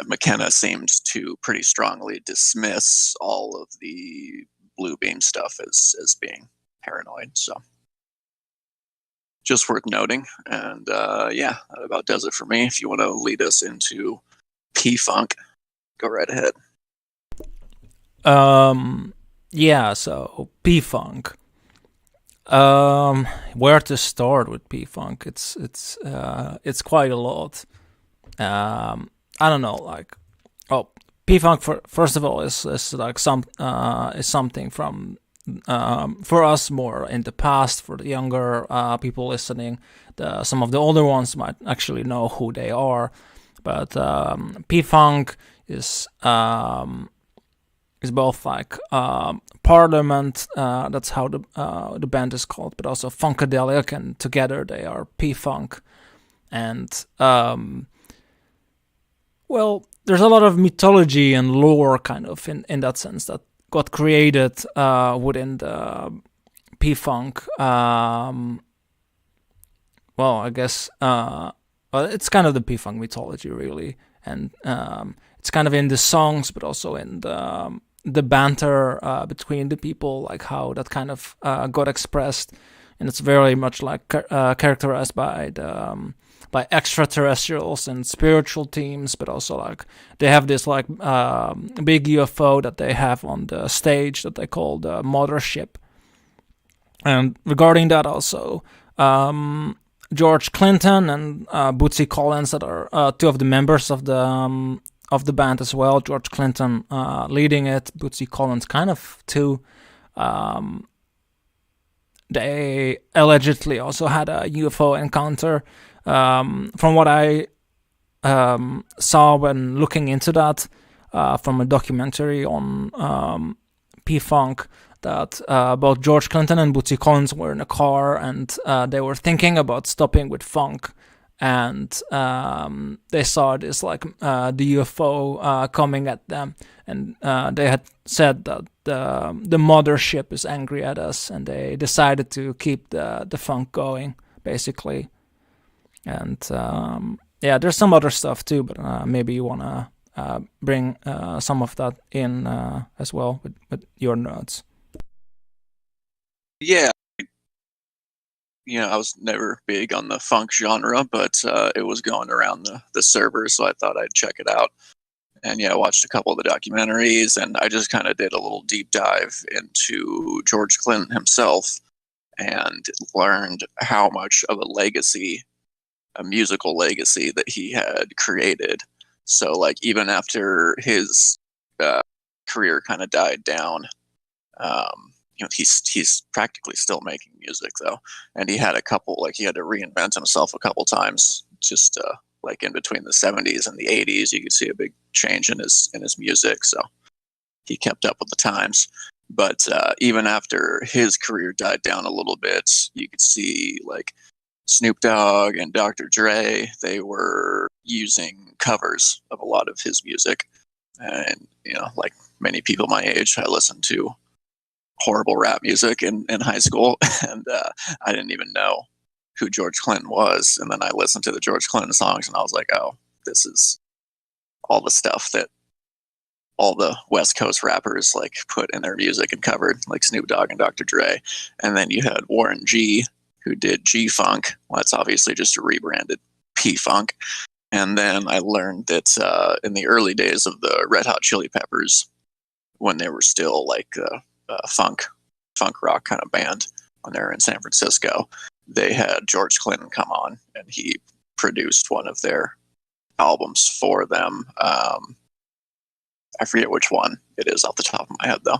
McKenna seems to pretty strongly dismiss all of the blue beam stuff as being paranoid. So just worth noting. And that about does it for me. If you want to lead us into P-Funk, go right ahead. So P-Funk. Where to start with P-Funk? It's quite a lot. I don't know, P-Funk first of all is like is something from for us more in the past. For the younger people listening, some of the older ones might actually know who they are. But P-Funk is both like Parliament, that's how the band is called, but also Funkadelic, and together they are P-Funk. And there's a lot of mythology and lore kind of in that sense that got created within the P-Funk. I guess it's kind of the P-Funk mythology, really. And it's kind of in the songs, but also in the banter between the people, like how that kind of got expressed. And it's very much like characterized by extraterrestrials and spiritual teams, but also like they have this like big UFO that they have on the stage that they call the Mothership. And regarding that also, George Clinton and Bootsy Collins, that are two of the members of the band as well. George Clinton leading it, Bootsy Collins kind of too. They allegedly also had a UFO encounter. From what I saw when looking into that, from a documentary on P-Funk, that both George Clinton and Bootsy Collins were in a car, and they were thinking about stopping with funk, and they saw this like the UFO coming at them, and they had said that the mothership is angry at us, and they decided to keep the funk going, basically. And there's some other stuff too, but maybe you want to bring some of that in as well with your notes. Yeah. I was never big on the funk genre, but it was going around the server, so I thought I'd check it out. And I watched a couple of the documentaries, and I just kind of did a little deep dive into George Clinton himself and learned how much of a musical legacy that he had created. So like even after his career kind of died down, he's practically still making music though, and he had to reinvent himself a couple times, just like in between the 70s and the 80s. You could see a big change in his music, so he kept up with the times. But even after his career died down a little bit, you could see like Snoop Dogg and Dr. Dre, they were using covers of a lot of his music. And like many people my age, I listened to horrible rap music in high school, and I didn't even know who George Clinton was. And then I listened to the George Clinton songs, and I was like, oh, this is all the stuff that all the West Coast rappers like put in their music and covered, like Snoop Dogg and Dr. Dre. And then you had Warren G, who did G-Funk. Well, it's obviously just a rebranded P-Funk. And then I learned that in the early days of the Red Hot Chili Peppers, when they were still like a funk rock kind of band, when they were in San Francisco, they had George Clinton come on, and he produced one of their albums for them. I forget which one it is off the top of my head, though.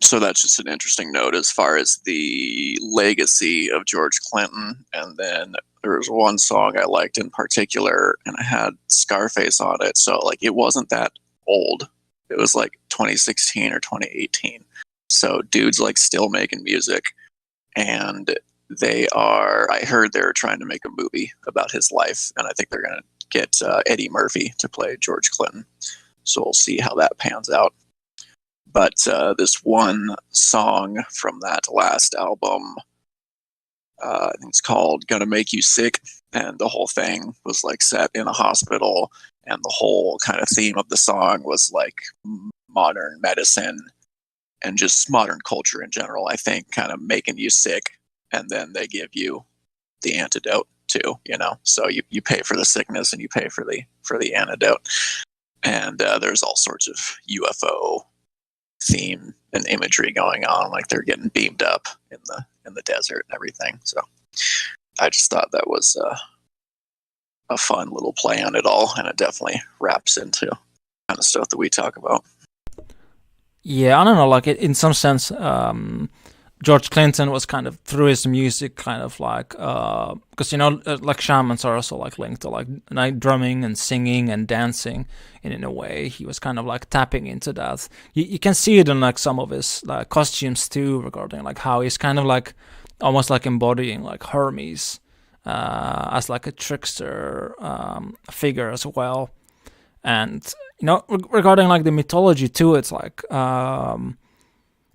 So that's just an interesting note as far as the legacy of George Clinton. And then there was one song I liked in particular, and I had Scarface on it. So like it wasn't that old. It was like 2016 or 2018. So dude's like still making music, and I heard they're trying to make a movie about his life, and I think they're going to get Eddie Murphy to play George Clinton. So we'll see how that pans out. But this one song from that last album, I think it's called Gonna Make You Sick, and the whole thing was like set in a hospital, and the whole kind of theme of the song was like modern medicine and just modern culture in general, I think, kind of making you sick, and then they give you the antidote too, you know. So you pay for the sickness and you pay for the antidote. And there's all sorts of UFO theme and imagery going on, like they're getting beamed up in the desert and everything. So I just thought that was a fun little play on it all, and it definitely wraps into kind of stuff that we talk about. Yeah, I don't know, like in some sense, George Clinton was kind of, through his music, kind of like, because, you know, like shamans are also like linked to like night drumming and singing and dancing, and in a way he was kind of like tapping into that. You can see it in like some of his like costumes too, regarding like how he's kind of like almost like embodying like Hermes as like a trickster figure as well. And, you know, regarding like the mythology too, it's like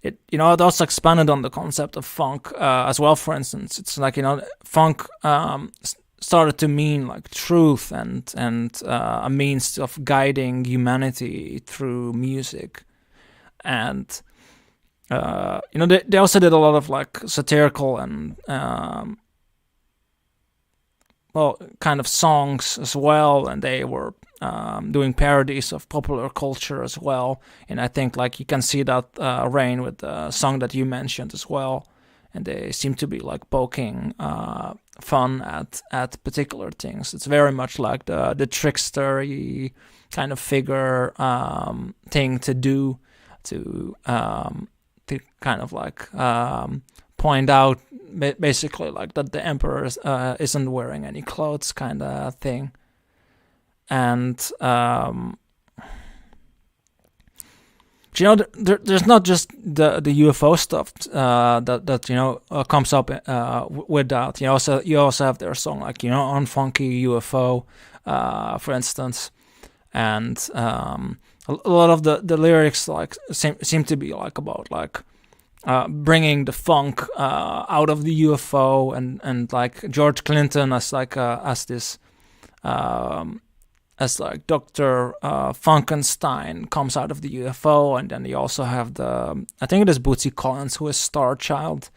it also expanded on the concept of funk as well. For instance, it's like, you know, funk started to mean like truth and a means of guiding humanity through music. And you know, they also did a lot of like satirical and kind of songs as well, and they were doing parodies of popular culture as well. And I think like you can see that Raine with the song that you mentioned as well, and they seem to be like poking fun at particular things. It's very much like the trickster-y kind of figure thing to do, to kind of like point out basically like that the emperor isn't wearing any clothes kind of thing. And you know, there's not just the UFO stuff that you know comes up with that. You also have their song like, you know, on Funky UFO, for instance, and a lot of the lyrics like seem to be like about like bringing the funk out of the UFO, and like George Clinton as like as this. As like Dr. Frankenstein comes out of the UFO, and then you also have I think it is Bootsy Collins who is Star Child,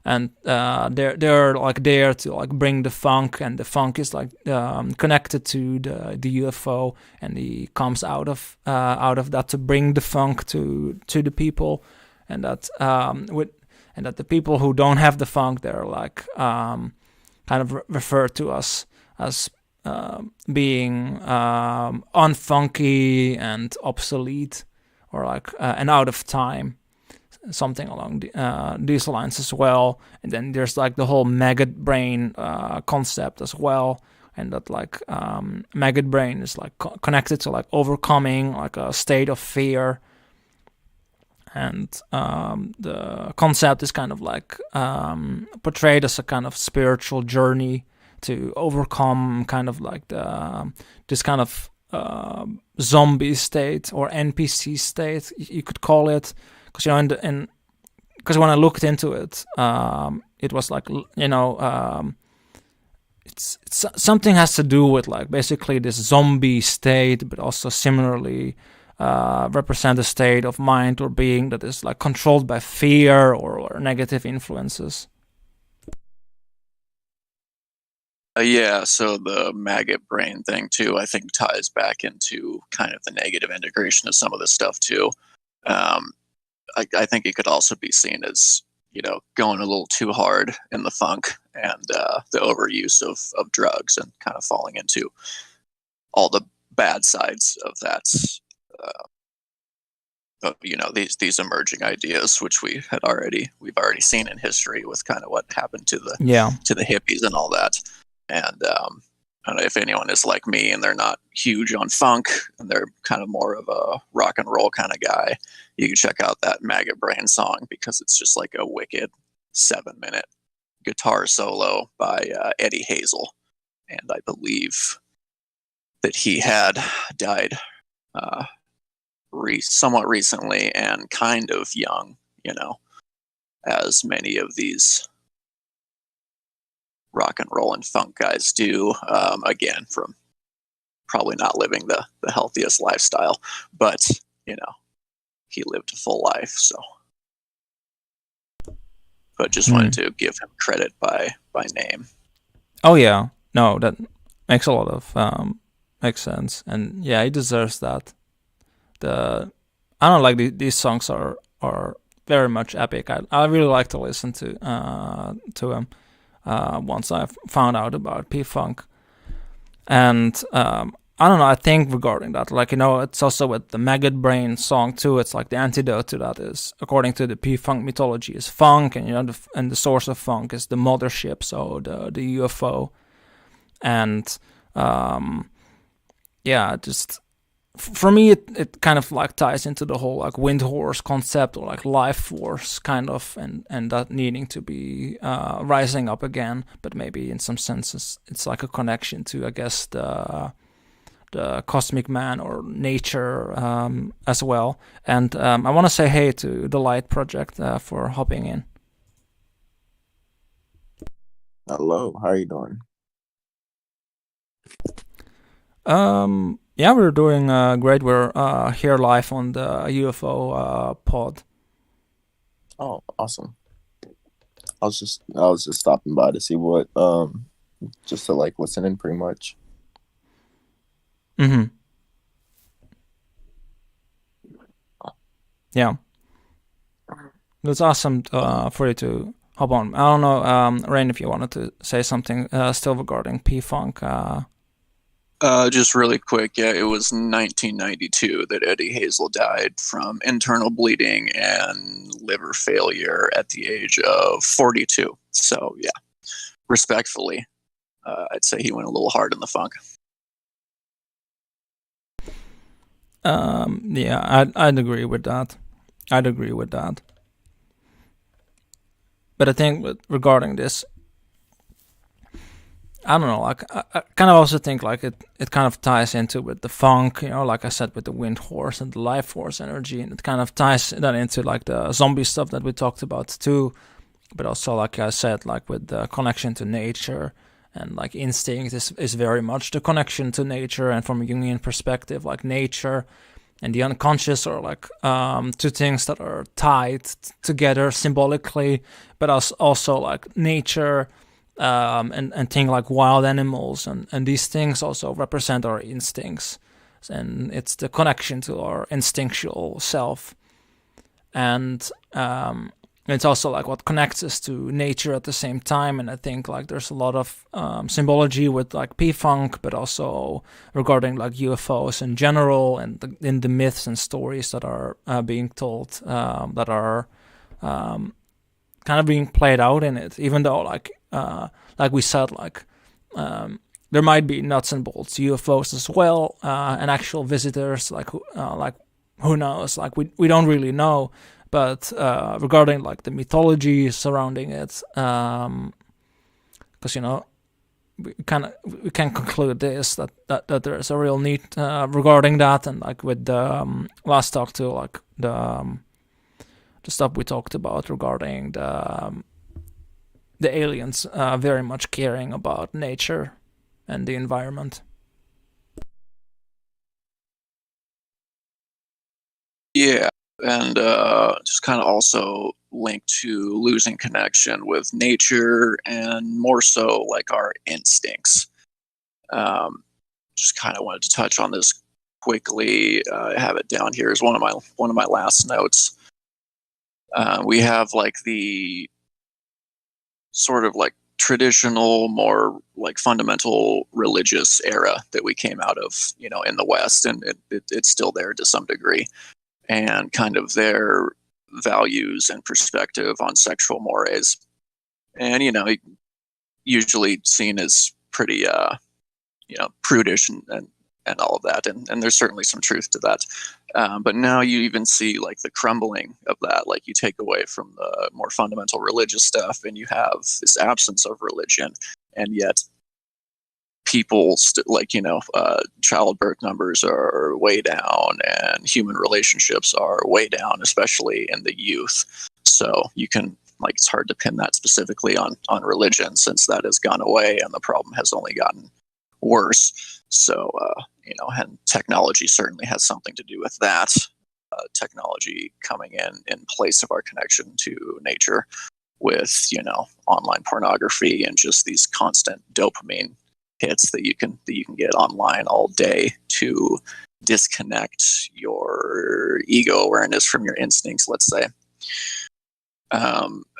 and they're like there to like bring the funk, and the funk is like connected to the UFO, and he comes out of that to bring the funk to the people, and that that the people who don't have the funk, they're like kind of referred to us as being unfunky and obsolete, or like and out of time, something along these lines as well. And then there's like the whole maggot brain concept as well, and that like maggot brain is like connected to like overcoming like a state of fear. And the concept is kind of like portrayed as a kind of spiritual journey to overcome kind of like this kind of zombie state or NPC state, you could call it, because, you know, because when I looked into it, it was like, you know, it's something has to do with like basically this zombie state, but also similarly represent a state of mind or being that is like controlled by fear or negative influences. Yeah, so the maggot brain thing too, I think ties back into kind of the negative integration of some of this stuff too. I think it could also be seen as, going a little too hard in the funk and the overuse of drugs and kind of falling into all the bad sides of that. These emerging ideas, which we've already seen in history with kind of what happened to the hippies and all that. And I don't know if anyone is like me and they're not huge on funk and they're kind of more of a rock and roll kind of guy, you can check out that Maggot Brain song because it's just like a wicked 7-minute guitar solo by Eddie Hazel. And I believe that he had died somewhat recently and kind of young, as many of these rock and roll and funk guys do, again, from probably not living the healthiest lifestyle, but he lived a full life. So, but just wanted to give him credit by name. Oh yeah, no, that makes a lot of makes sense, and yeah, he deserves that. I don't like these songs are very much epic. I really like to listen to him. Once I found out about P-Funk. And I don't know, I think regarding that, it's also with the Maggot Brain song too, it's like the antidote to that is, according to the P-Funk mythology, is funk, and and the source of funk is the mothership, so the UFO. And just for me, it kind of like ties into the whole like wind horse concept or like life force kind of, and that needing to be rising up again. But maybe in some senses, it's like a connection to, I guess, the cosmic man or nature as well. And I want to say hey to the Light Project for hopping in. Hello, how are you doing? Yeah, we're doing great. We're here live on the UFO pod. Oh, awesome. I was just stopping by to see what just to like listen in pretty much. Mm-hmm. Yeah. That's awesome for you to hop on. I don't know, Raine, if you wanted to say something still regarding P-Funk. Just really quick, yeah, it was 1992 that Eddie Hazel died from internal bleeding and liver failure at the age of 42. So, yeah, respectfully, I'd say he went a little hard in the funk. Yeah, I'd agree with that. But I think regarding this, I don't know, like I kind of also think like it kind of ties into with the funk, like I said, with the wind horse and the life force energy, and it kind of ties that into like the zombie stuff that we talked about too, but also like I said, like with the connection to nature and like instinct is very much the connection to nature, and from a Jungian perspective, like nature and the unconscious are like two things that are tied together symbolically, but also like nature. And things like wild animals and these things also represent our instincts, and it's the connection to our instinctual self, and it's also like what connects us to nature at the same time. And I think like there's a lot of symbology with like P-Funk, but also regarding like UFOs in general, and in the myths and stories that are being told, that are kind of being played out in it, even though like we said, like there might be nuts and bolts UFOs as well, and actual visitors, like who knows, like we don't really know. But regarding like the mythology surrounding it, because we can conclude this that there's a real need regarding that, and like with the last talk to like the stuff we talked about regarding the aliens very much caring about nature and the environment. Yeah, and just kind of also linked to losing connection with nature and more so like our instincts. Just kind of wanted to touch on this quickly. I have it down here as one of my last notes. We have like the sort of like traditional, more like fundamental religious era that we came out of, you know, in the West, and it's still there to some degree, and kind of their values and perspective on sexual mores, and you know, usually seen as pretty, you know, prudish and all of that, and there's certainly some truth to that. But now you even see like the crumbling of that. Like you take away from the more fundamental religious stuff, and you have this absence of religion, and yet people like, you know, childbirth numbers are way down, and human relationships are way down, especially in the youth. So you can, like, it's hard to pin that specifically on religion, since that has gone away and the problem has only gotten worse. So, you know, and technology certainly has something to do with that. Technology coming in place of our connection to nature, with, you know, online pornography and just these constant dopamine hits that you can get online all day to disconnect your ego awareness from your instincts, let's say.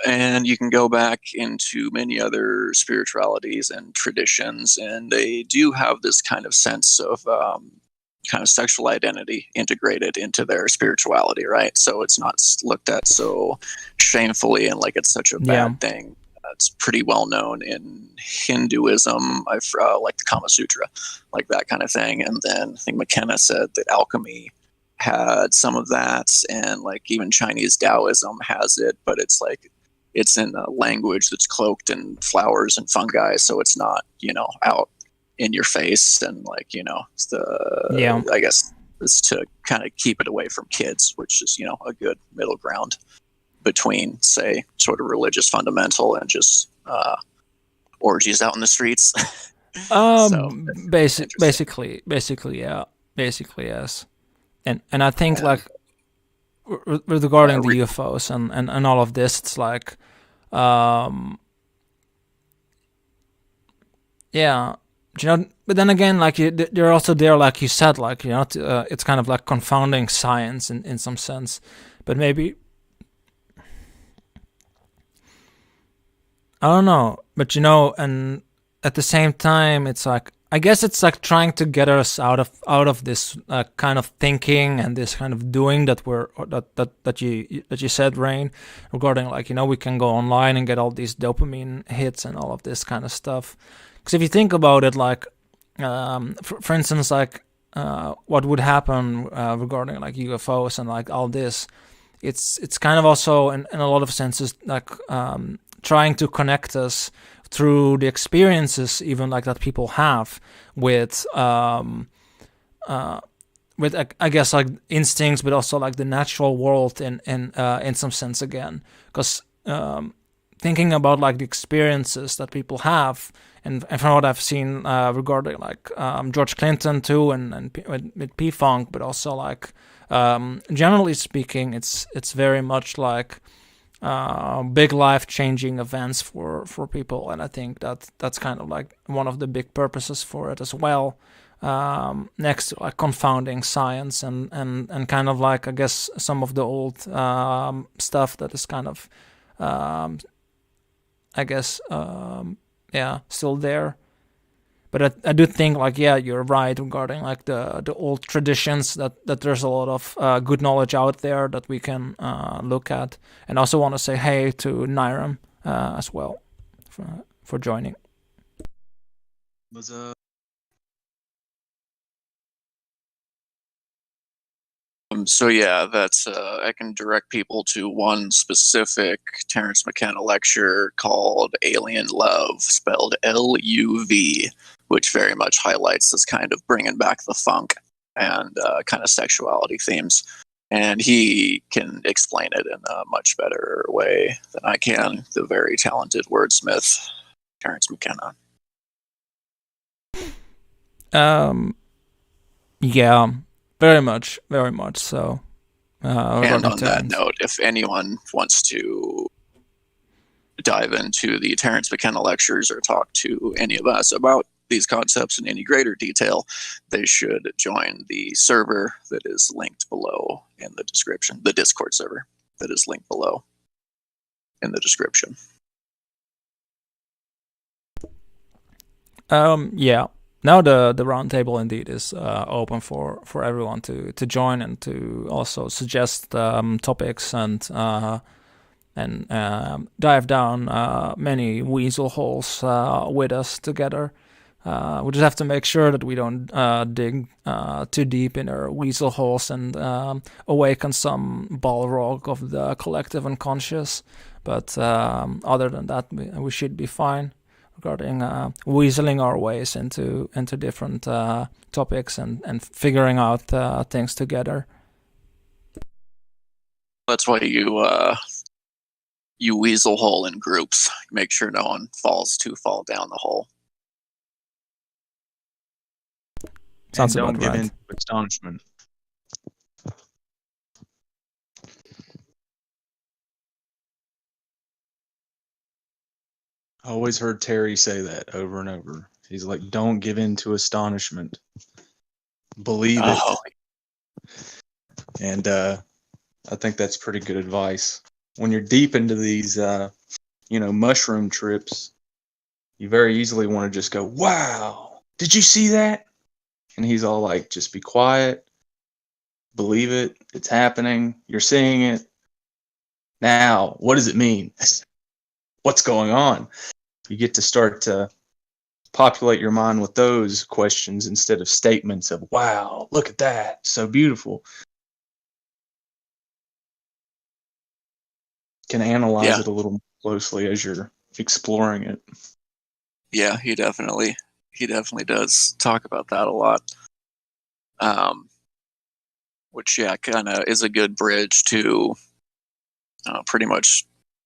And you can go back into many other spiritualities and traditions, and they do have this kind of sense of kind of sexual identity integrated into their spirituality, right? So it's not looked at so shamefully and like it's such a bad thing. It's pretty well known in Hinduism. I've like the Kama Sutra, like that kind of thing. And then I think McKenna said that alchemy had some of that, and like even Chinese Taoism has it, but it's like it's in a language that's cloaked in flowers and fungi, so it's not, you know, out in your face, and like, you know, it's I guess it's to kind of keep it away from kids, which is, you know, a good middle ground between, say, sort of religious fundamental and just orgies out in the streets. So, basically, yeah, basically, yes. And I think like regarding the UFOs and all of this, it's like, yeah, you know. But then again, like they're also there, like you said, like, you know, it's kind of like confounding science in some sense. But maybe, I don't know. But, you know, and at the same time, it's like, I guess it's like trying to get us out of this kind of thinking and this kind of doing that you said, Raine, regarding, like, you know, we can go online and get all these dopamine hits and all of this kind of stuff. Because if you think about it, like, for instance, like, what would happen regarding like UFOs and like all this, it's kind of also in a lot of senses like trying to connect us through the experiences, even like that people have with I guess like instincts, but also like the natural world in some sense again. Because thinking about like the experiences that people have, and from what I've seen regarding like George Clinton too, and with P-Funk, but also like generally speaking, it's very much like big life-changing events for people, and I think that's kind of like one of the big purposes for it as well, next to like confounding science and kind of like, I guess, some of the old stuff that is kind of I guess still there. But I do think, like, yeah, you're right regarding like the old traditions, that there's a lot of good knowledge out there that we can look at. And I also want to say hey to Neirum as well for joining. What's up? So yeah, that's I can direct people to one specific Terence McKenna lecture called Alien Love, spelled L-U-V, which very much highlights this kind of bringing back the funk and kind of sexuality themes. And he can explain it in a much better way than I can, the very talented wordsmith, Terence McKenna. Yeah, very much so. And on that Terrence. note, if anyone wants to dive into the Terence McKenna lectures or talk to any of us about these concepts in any greater detail, they should join the server that is linked below in the description, the Discord server that is linked below in the description. Yeah. Now the roundtable indeed is open for everyone to join and to also suggest topics and dive down many weasel holes with us together. We just have to make sure that we don't dig too deep in our weasel holes and awaken some Balrog of the collective unconscious. But other than that, we should be fine regarding weaseling our ways into different topics and figuring out things together. That's why you weasel hole in groups. Make sure no one falls too far down the hole. Sounds and about don't give right. in to astonishment. I always heard Terry say that over and over. He's like, don't give in to astonishment. Believe Oh, it. And I think that's pretty good advice. When you're deep into these, mushroom trips, you very easily want to just go, wow, did you see that? And he's all like, just be quiet. Believe it. It's happening. You're seeing it. Now, what does it mean? What's going on? You get to start to populate your mind with those questions instead of statements of, wow, look at that. So beautiful. Can analyze it a little more closely as you're exploring it. Yeah, he definitely does talk about that a lot. Which kind of is a good bridge to pretty much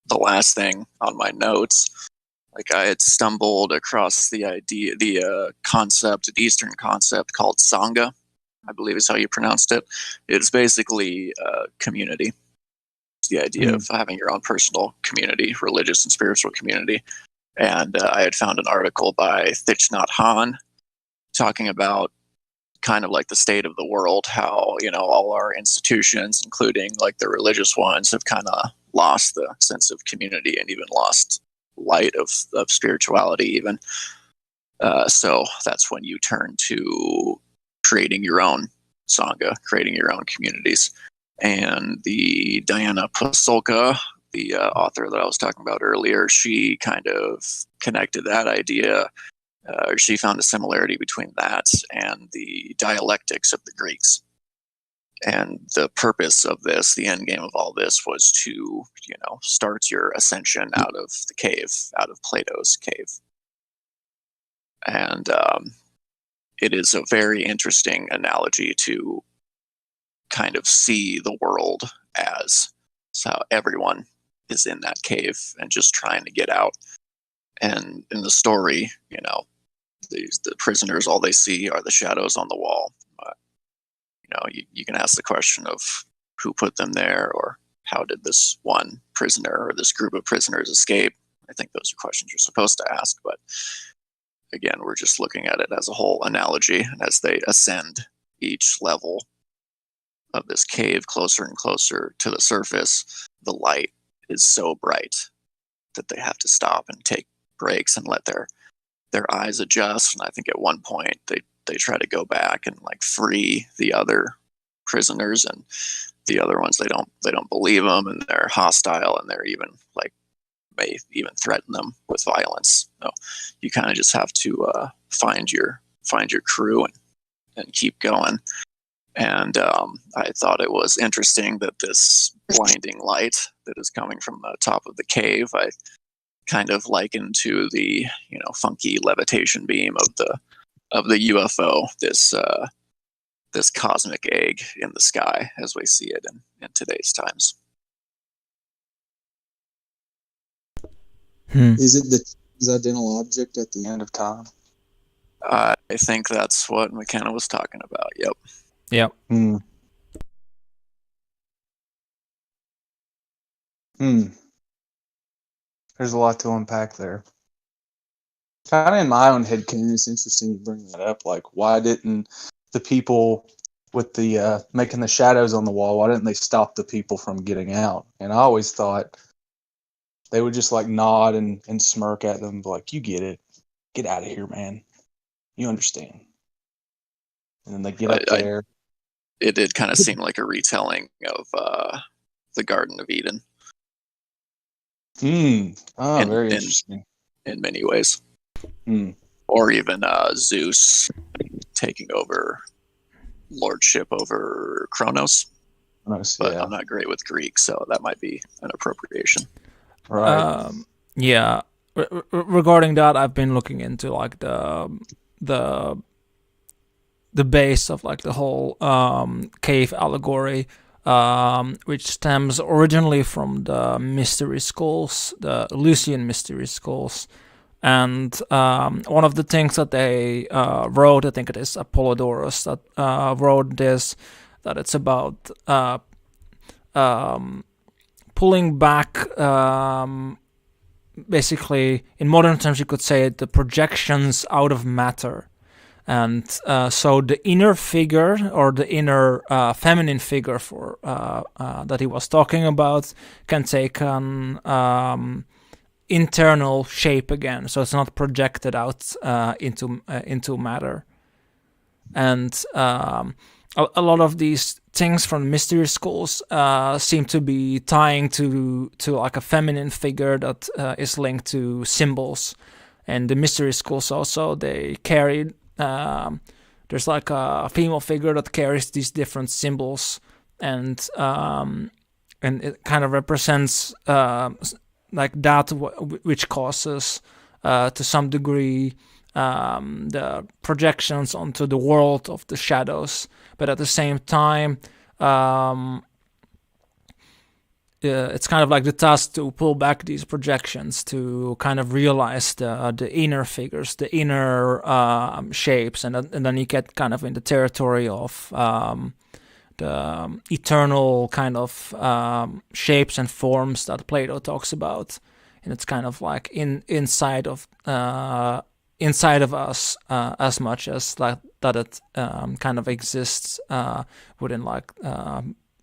the last thing on my notes. Like I had stumbled across the concept, an Eastern concept called Sangha, I believe is how you pronounced it. It's basically community. It's the idea of having your own personal community, religious and spiritual community. And I had found an article by Thich Nhat Hanh talking about kind of like the state of the world, how, all our institutions, including like the religious ones, have kind of lost the sense of community and even lost light of spirituality even. So that's when you turn to creating your own Sangha, creating your own communities. And the Diana Pasulka, the author that I was talking about earlier, she kind of connected that idea. She found a similarity between that and the dialectics of the Greeks. And the purpose of this, the end game of all this, was to, start your ascension out of the cave, out of Plato's cave. And it is a very interesting analogy to kind of see the world as how everyone is in that cave and just trying to get out. And in the story, the prisoners, all they see are the shadows on the wall. You can ask the question of who put them there, or how did this one prisoner or this group of prisoners escape? I think those are questions you're supposed to ask, but again, we're just looking at it as a whole analogy. And as they ascend each level of this cave closer and closer to the surface, the light is so bright that they have to stop and take breaks and let their eyes adjust. And I think at one point they try to go back and like free the other prisoners, and the other ones, they don't believe them, and they're hostile, and they're even like may even threaten them with violence. So you kind of just have to find your crew and keep going. And I thought it was interesting that this blinding light that is coming from the top of the cave, I kind of likened to the funky levitation beam of the UFO, this cosmic egg in the sky as we see it in today's times. Is it the identical object at the end of time? I think that's what McKenna was talking about. Yep. Yep. Hmm. There's a lot to unpack there. Kind of in my own head, Ken, it's interesting you bring that up. Like, why didn't the people with the making the shadows on the wall, why didn't they stop the people from getting out? And I always thought they would just like nod and smirk at them, like, you get it. Get out of here, man. You understand. And then they get up I there. it did kind of seem like a retelling of the Garden of Eden Oh, in very in interesting. in many ways, or even Zeus taking over lordship over Kronos. Nice, But yeah. I'm not great with Greek, so that might be an appropriation. Right. Yeah. Regarding that, I've been looking into like the base of like the whole cave allegory, which stems originally from the mystery schools, the Lucian mystery schools. And one of the things that they wrote, I think it is Apollodorus that wrote this, that it's about pulling back, basically, in modern terms, you could say the projections out of matter. And so the inner figure, or the inner feminine figure for that he was talking about, can take an internal shape again, so it's not projected out into matter. And a lot of these things from mystery schools seem to be tying to like a feminine figure that is linked to symbols. And the mystery schools also, they carried there's like a female figure that carries these different symbols, and it kind of represents like that which causes to some degree the projections onto the world of the shadows, but at the same time it's kind of like the task to pull back these projections to kind of realize the inner figures, the inner shapes, and then you get kind of in the territory of the eternal kind of shapes and forms that Plato talks about, and it's kind of like inside of us as much as that it kind of exists within like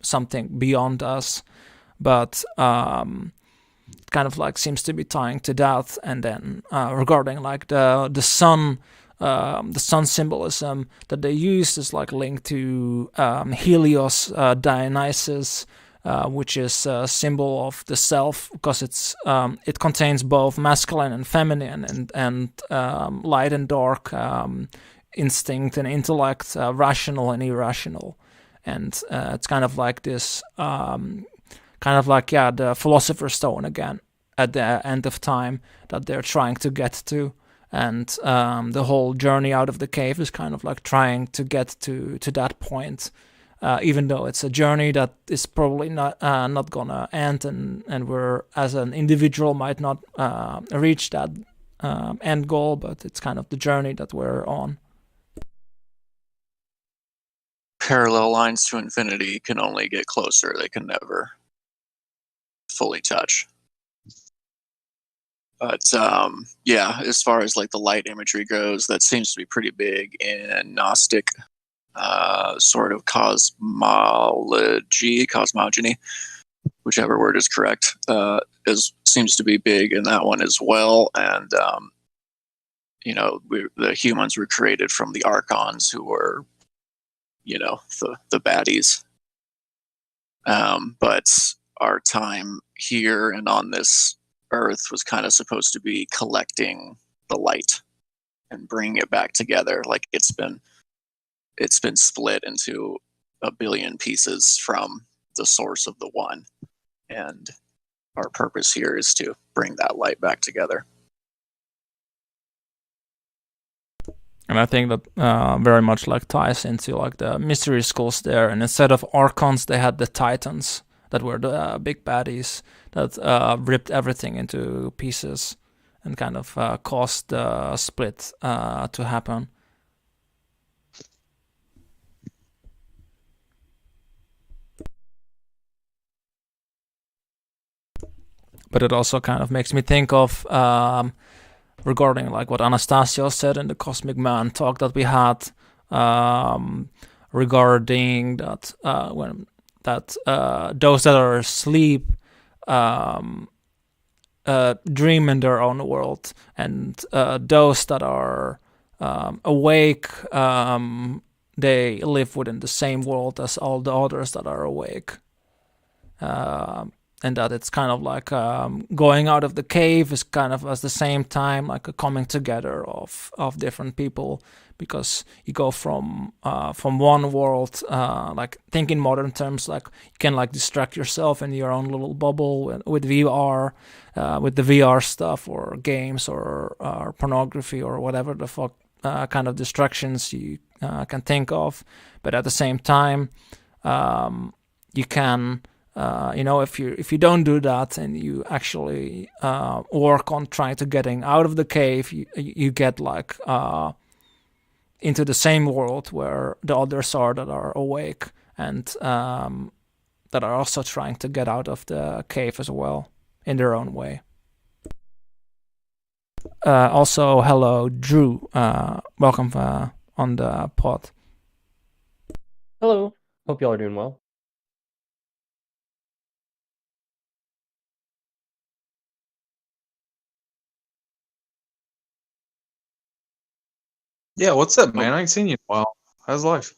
something beyond us. But it kind of like seems to be tying to that. And then regarding like the sun symbolism that they use is like linked to Helios, Dionysus, which is a symbol of the self, because it contains both masculine and feminine, and light and dark, instinct and intellect, rational and irrational. And it's kind of like this the philosopher's stone again at the end of time that they're trying to get to. And the whole journey out of the cave is kind of like trying to get to that point, even though it's a journey that is probably not gonna end, and we're, as an individual, might not reach that end goal, but it's kind of the journey that we're on. Parallel lines to infinity can only get closer. They can never fully touch. But yeah, as far as like the light imagery goes, that seems to be pretty big in Gnostic sort of cosmogony, whichever word is correct, seems to be big in that one as well. And the humans were created from the archons, who were, the baddies. But our time here and on this earth was kind of supposed to be collecting the light and bringing it back together. Like it's been split into a billion pieces from the source of the one, and our purpose here is to bring that light back together. And I think that very much like ties into like the mystery schools there. And instead of archons, they had the titans that were the big baddies that ripped everything into pieces and kind of caused the split to happen. but it also kind of makes me think of regarding like what Anastasio said in the Cosmic Man talk that we had regarding that those that are asleep dream in their own world, and those that are awake, they live within the same world as all the others that are awake. And that it's kind of like going out of the cave is kind of at the same time like a coming together of different people, because you go from one world, like think in modern terms, like you can like distract yourself in your own little bubble with VR, with the VR stuff or games or pornography or whatever the fuck kind of distractions you can think of. But at the same time, you can if you don't do that and you actually work on trying to getting out of the cave, you get like into the same world where the others are that are awake and that are also trying to get out of the cave as well in their own way. Also, hello, Drew. Welcome on the pod. Hello. Hope y'all are doing well. Yeah, what's up, man? I ain't seen you in a while. How's life?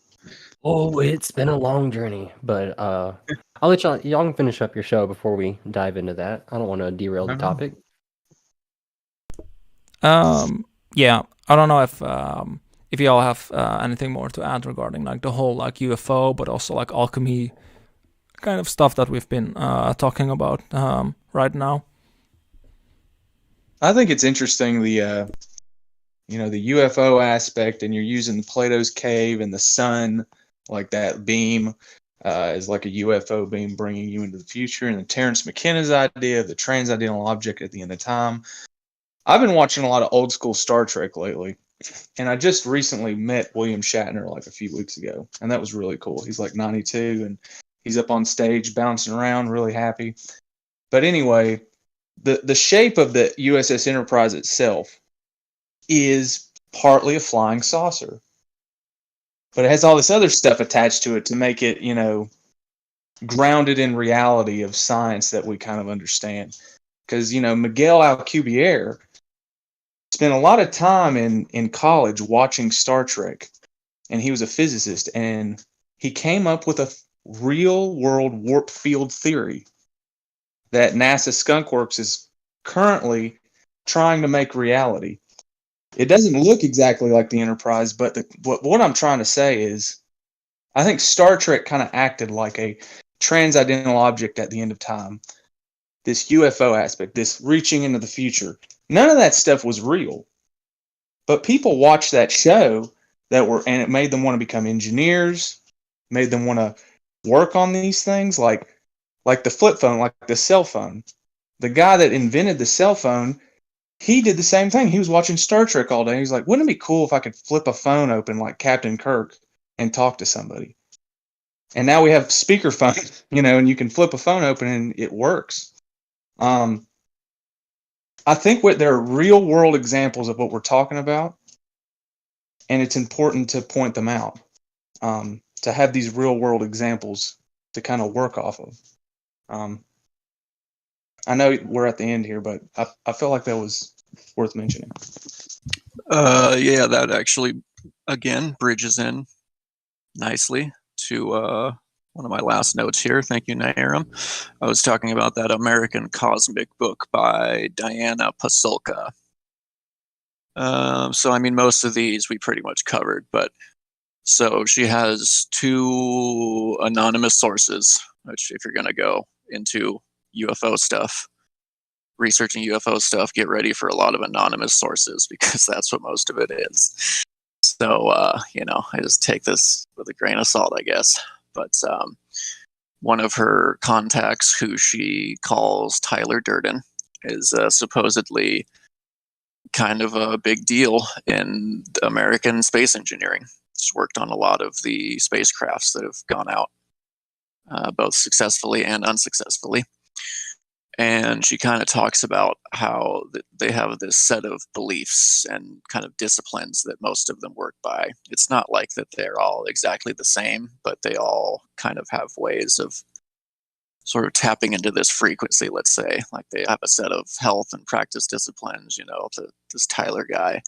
Oh, it's been a long journey, but I'll let y'all can finish up your show before we dive into that. I don't want to derail the topic. Yeah, I don't know if y'all have anything more to add regarding like the whole like UFO, but also like alchemy kind of stuff that we've been talking about right now. I think it's interesting the UFO aspect, and you're using Plato's cave and the sun, like that beam is like a UFO beam bringing you into the future, and the Terence McKenna's idea of the transcendental object at the end of time. I've been watching a lot of old school Star Trek lately, and I just recently met William Shatner like a few weeks ago, and that was really cool. He's like 92, and he's up on stage bouncing around, really happy. But anyway, the shape of the USS Enterprise itself is partly a flying saucer, but it has all this other stuff attached to it to make it, grounded in reality of science that we kind of understand. Because, Miguel Alcubierre spent a lot of time in college watching Star Trek, and he was a physicist, and he came up with a real world warp field theory that NASA Skunk Works is currently trying to make reality. It doesn't look exactly like the Enterprise, but what I'm trying to say is, I think Star Trek kind of acted like a transcendental object at the end of time. This UFO aspect, this reaching into the future, none of that stuff was real. But people watched that show and it made them want to become engineers, made them want to work on these things, like the flip phone, like the cell phone. The guy that invented the cell phone, he did the same thing. He was watching Star Trek all day. He's like, wouldn't it be cool if I could flip a phone open like Captain Kirk and talk to somebody? And now we have speakerphone, and you can flip a phone open and it works. I think there are real world examples of what we're talking about, and it's important to point them out, to have these real world examples to kind of work off of. I know we're at the end here, but I feel like that was worth mentioning. Yeah, that actually, again, bridges in nicely to one of my last notes here. Thank you, Neirum. I was talking about that American Cosmic book by Diana Pasulka. So, I mean, most of these we pretty much covered, but so she has 2 anonymous sources, which if you're going to go into UFO stuff, researching UFO stuff, get ready for a lot of anonymous sources, because that's what most of it is. So, I just take this with a grain of salt, I guess. But one of her contacts, who she calls Tyler Durden, is supposedly kind of a big deal in American space engineering. He's worked on a lot of the spacecrafts that have gone out, both successfully and unsuccessfully. And she kind of talks about how they have this set of beliefs and kind of disciplines that most of them work by. It's not like that they're all exactly the same, but they all kind of have ways of sort of tapping into this frequency, let's say. Like they have a set of health and practice disciplines. This Tyler guy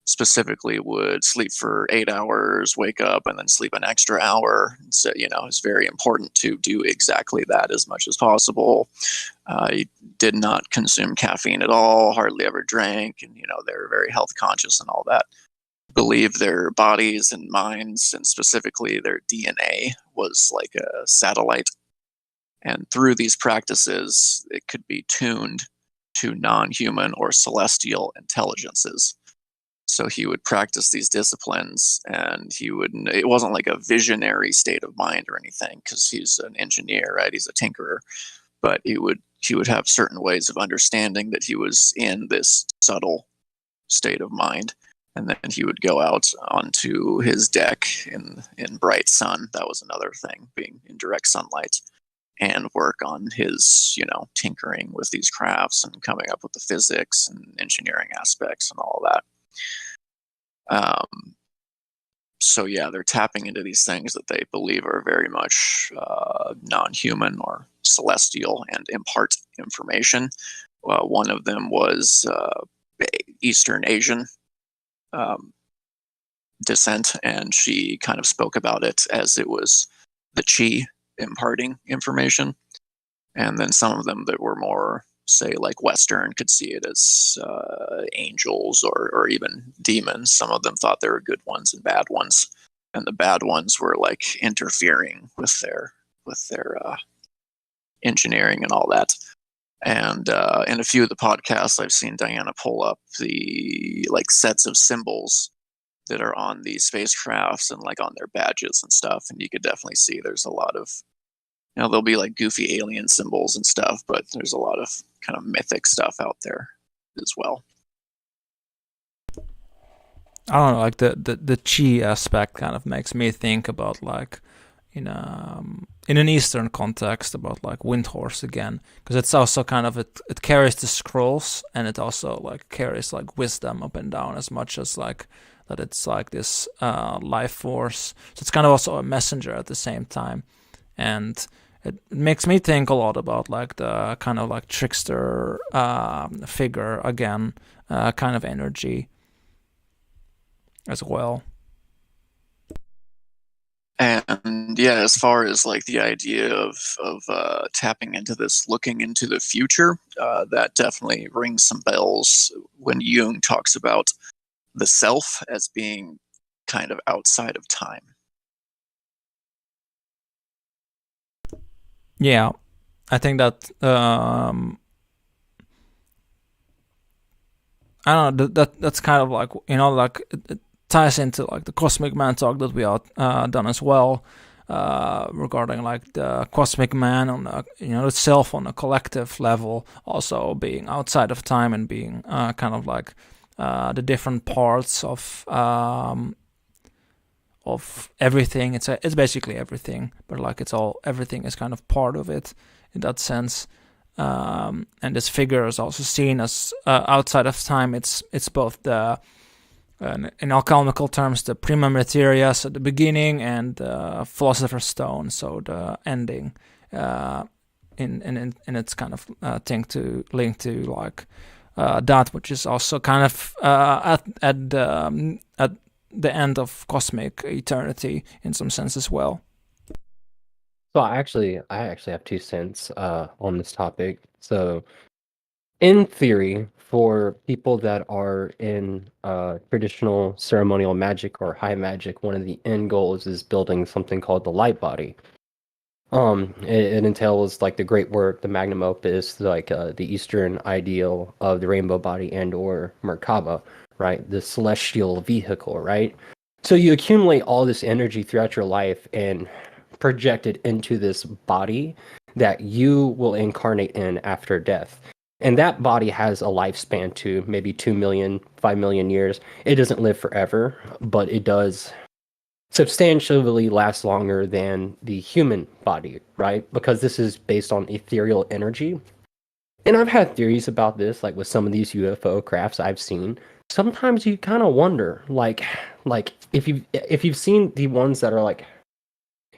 specifically would sleep for 8 hours, wake up, and then sleep an extra hour. So, it's very important to do exactly that as much as possible. He did not consume caffeine at all, hardly ever drank, and, they were very health conscious and all that. Believe their bodies and minds, and specifically their DNA, was like a satellite. And through these practices, it could be tuned to non-human or celestial intelligences. So he would practice these disciplines, and it wasn't like a visionary state of mind or anything, because he's an engineer, right? He's a tinkerer. But he would have certain ways of understanding that he was in this subtle state of mind. And then he would go out onto his deck in bright sun. That was another thing, being in direct sunlight, and work on his, tinkering with these crafts and coming up with the physics and engineering aspects and all that. So yeah, they're tapping into these things that they believe are very much non-human or celestial and impart information. One of them was Eastern Asian descent, and she kind of spoke about it as it was the chi imparting information. And then some of them that were more, say, like Western, could see it as angels or even demons. Some of them thought there were good ones and bad ones, and the bad ones were like interfering with their engineering and all that. And in a few of the podcasts, I've seen Diana pull up the like sets of symbols that are on these spacecrafts and like on their badges and stuff, and you could definitely see there's a lot of, there'll be like goofy alien symbols and stuff, but there's a lot of kind of mythic stuff out there as well. I don't know, like the chi aspect kind of makes me think about like in an Eastern context about like Windhorse again, because it's also kind of it carries the scrolls, and it also like carries like wisdom up and down as much as like that it's like this life force. So it's kind of also a messenger at the same time, and it makes me think a lot about like the kind of like trickster figure again, kind of energy as well. And yeah, as far as like the idea of tapping into this, looking into the future, that definitely rings some bells when Jung talks about the self as being kind of outside of time. Yeah, I think that I don't know, that's kind of like, like it ties into like the Cosmic Man talk that we have done as well, regarding like the Cosmic Man on the, itself on a collective level, also being outside of time and being kind of like the different parts of everything. It's basically everything, but like everything is kind of part of it in that sense. And this figure is also seen as outside of time. It's both the in alchemical terms the prima materia, so the beginning, and philosopher's stone, so the ending. In its kind of thing to link to like that which is also kind of at the end of cosmic eternity in some sense as well. So I actually have 2 cents on this topic. So in theory, for people that are in traditional ceremonial magic or high magic, one of the end goals is building something called the light body. It entails like the great work, the magnum opus, like the Eastern ideal of the rainbow body and or Merkaba, right? The celestial vehicle, right? So you accumulate all this energy throughout your life and project it into this body that you will incarnate in after death. And that body has a lifespan to maybe 2 million, 5 million years. It doesn't live forever, but it does substantially last longer than the human body, right? Because this is based on ethereal energy. And I've had theories about this, like with some of these UFO crafts I've seen. Sometimes you kind of wonder, like if you've seen the ones that are like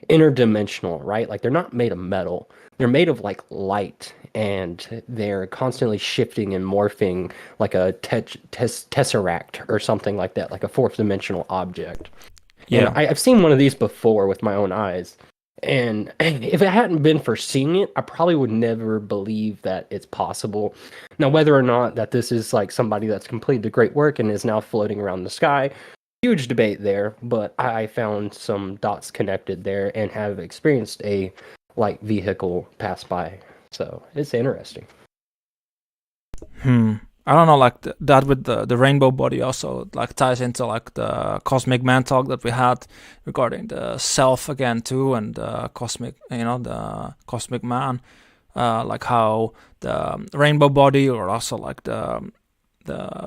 interdimensional, right? Like they're not made of metal. They're made of like light, and they're constantly shifting and morphing like a tesseract or something like that, like a fourth dimensional object. And Yeah. I've seen one of these before with my own eyes. And if it hadn't been for seeing it, I probably would never believe that it's possible. Now, whether or not that this is like somebody that's completed the great work and is now floating around the sky, huge debate there. But I found some dots connected there and have experienced a light vehicle pass by. So it's interesting. I don't know, like that with the rainbow body also like ties into like the cosmic man talk that we had regarding the self again too, and the cosmic, the cosmic man, like how the rainbow body, or also like the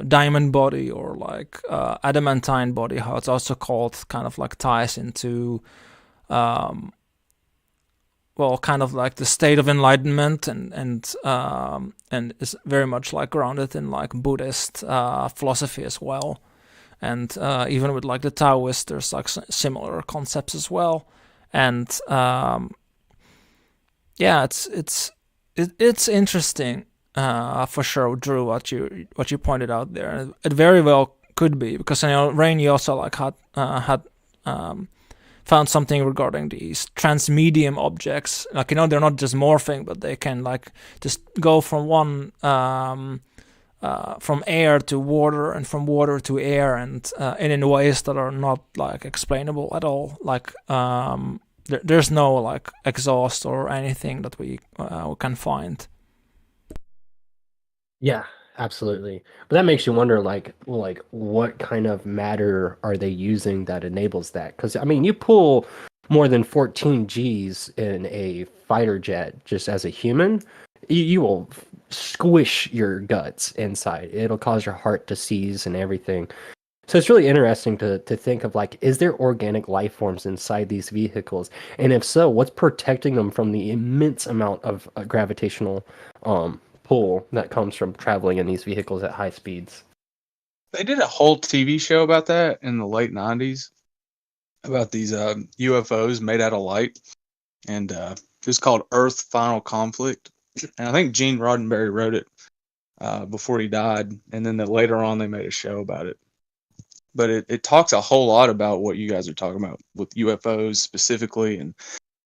diamond body, or like adamantine body, how it's also called, kind of like ties into well, kind of like the state of enlightenment, and is very much like grounded in like Buddhist philosophy as well, and even with like the Taoist, there's like similar concepts as well, and yeah, it's interesting for sure, Drew, what you pointed out there. It very well could be, because Raine, you also like had found something regarding these transmedium objects. Like, they're not just morphing, but they can like just go from one from air to water, and from water to air, and in ways that are not like explainable at all. Like there's no like exhaust or anything that we can find. Yeah, absolutely. But that makes you wonder, like what kind of matter are they using that enables that? Because I mean, you pull more than 14 Gs in a fighter jet just as a human, you will squish your guts inside. It'll cause your heart to seize and everything. So it's really interesting to think of, like, is there organic life forms inside these vehicles? And if so, what's protecting them from the immense amount of gravitational pull that comes from traveling in these vehicles at high speeds? They did a whole TV show about that in the late 90s, about these UFOs made out of light. And it was called Earth Final Conflict. And I think Gene Roddenberry wrote it before he died. And then later on, they made a show about it. But it talks a whole lot about what you guys are talking about with UFOs specifically. And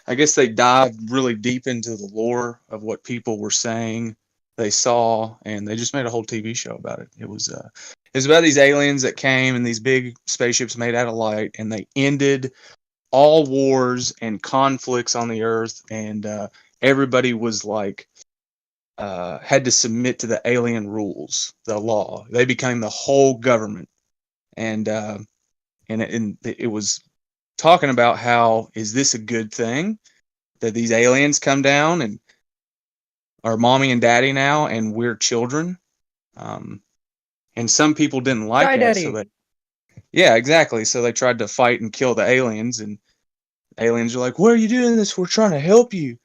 I guess they dived really deep into the lore of what people were saying they saw, and they just made a whole TV show about it. It was about these aliens that came in these big spaceships made out of light, and they ended all wars and conflicts on the earth, and everybody was like had to submit to the alien rules, the law. They became the whole government. And it was talking about how, is this a good thing that these aliens come down and are mommy and daddy now, and we're children? And some people didn't like Die, that, Daddy. so yeah, exactly. So they tried to fight and kill the aliens, and aliens are like, "Why are you doing this? We're trying to help you."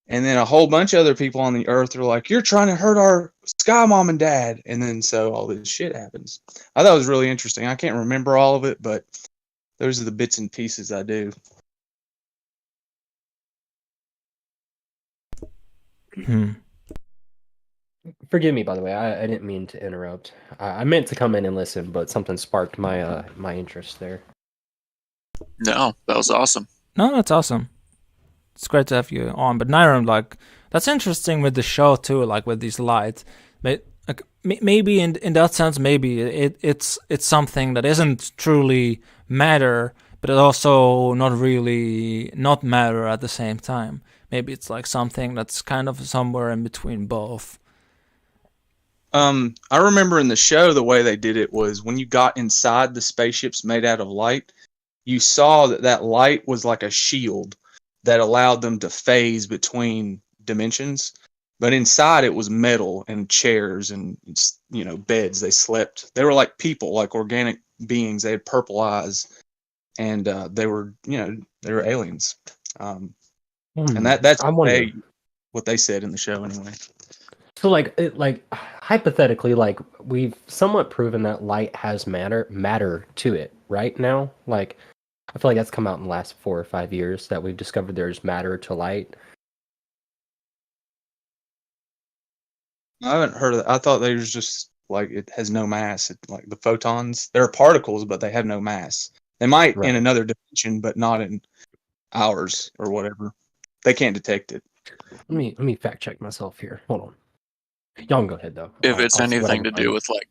And then a whole bunch of other people on the earth are like, "You're trying to hurt our sky mom and dad." And then so all this shit happens. I thought it was really interesting. I can't remember all of it, but those are the bits and pieces I do. Forgive me, by the way. I didn't mean to interrupt. I meant to come in and listen, but something sparked my my interest there. No, that was awesome. No, that's awesome. It's great to have you on. But Neirum, like, that's interesting with the show too, like with these lights. But like, maybe in that sense, maybe it's something that isn't truly matter, but it also not really not matter at the same time. Maybe it's like something that's kind of somewhere in between both. I remember in the show, the way they did it was when you got inside the spaceships made out of light, you saw that light was like a shield that allowed them to phase between dimensions. But inside it was metal and chairs and, beds. They slept. They were like people, like organic beings. They had purple eyes, and they were aliens. And that's what they said in the show anyway. So like hypothetically, like we've somewhat proven that light has matter to it right now. Like I feel like that's come out in the last 4 or 5 years that we've discovered there's matter to light. I haven't heard of that. I thought they was just like it has no mass. Like the photons, they're particles, but they have no mass. They might in Right. another dimension, but not in ours or whatever. They can't detect it. Let me fact check myself here. Hold on. Y'all can go ahead though. If it's I'll see what I anything can to do find. with like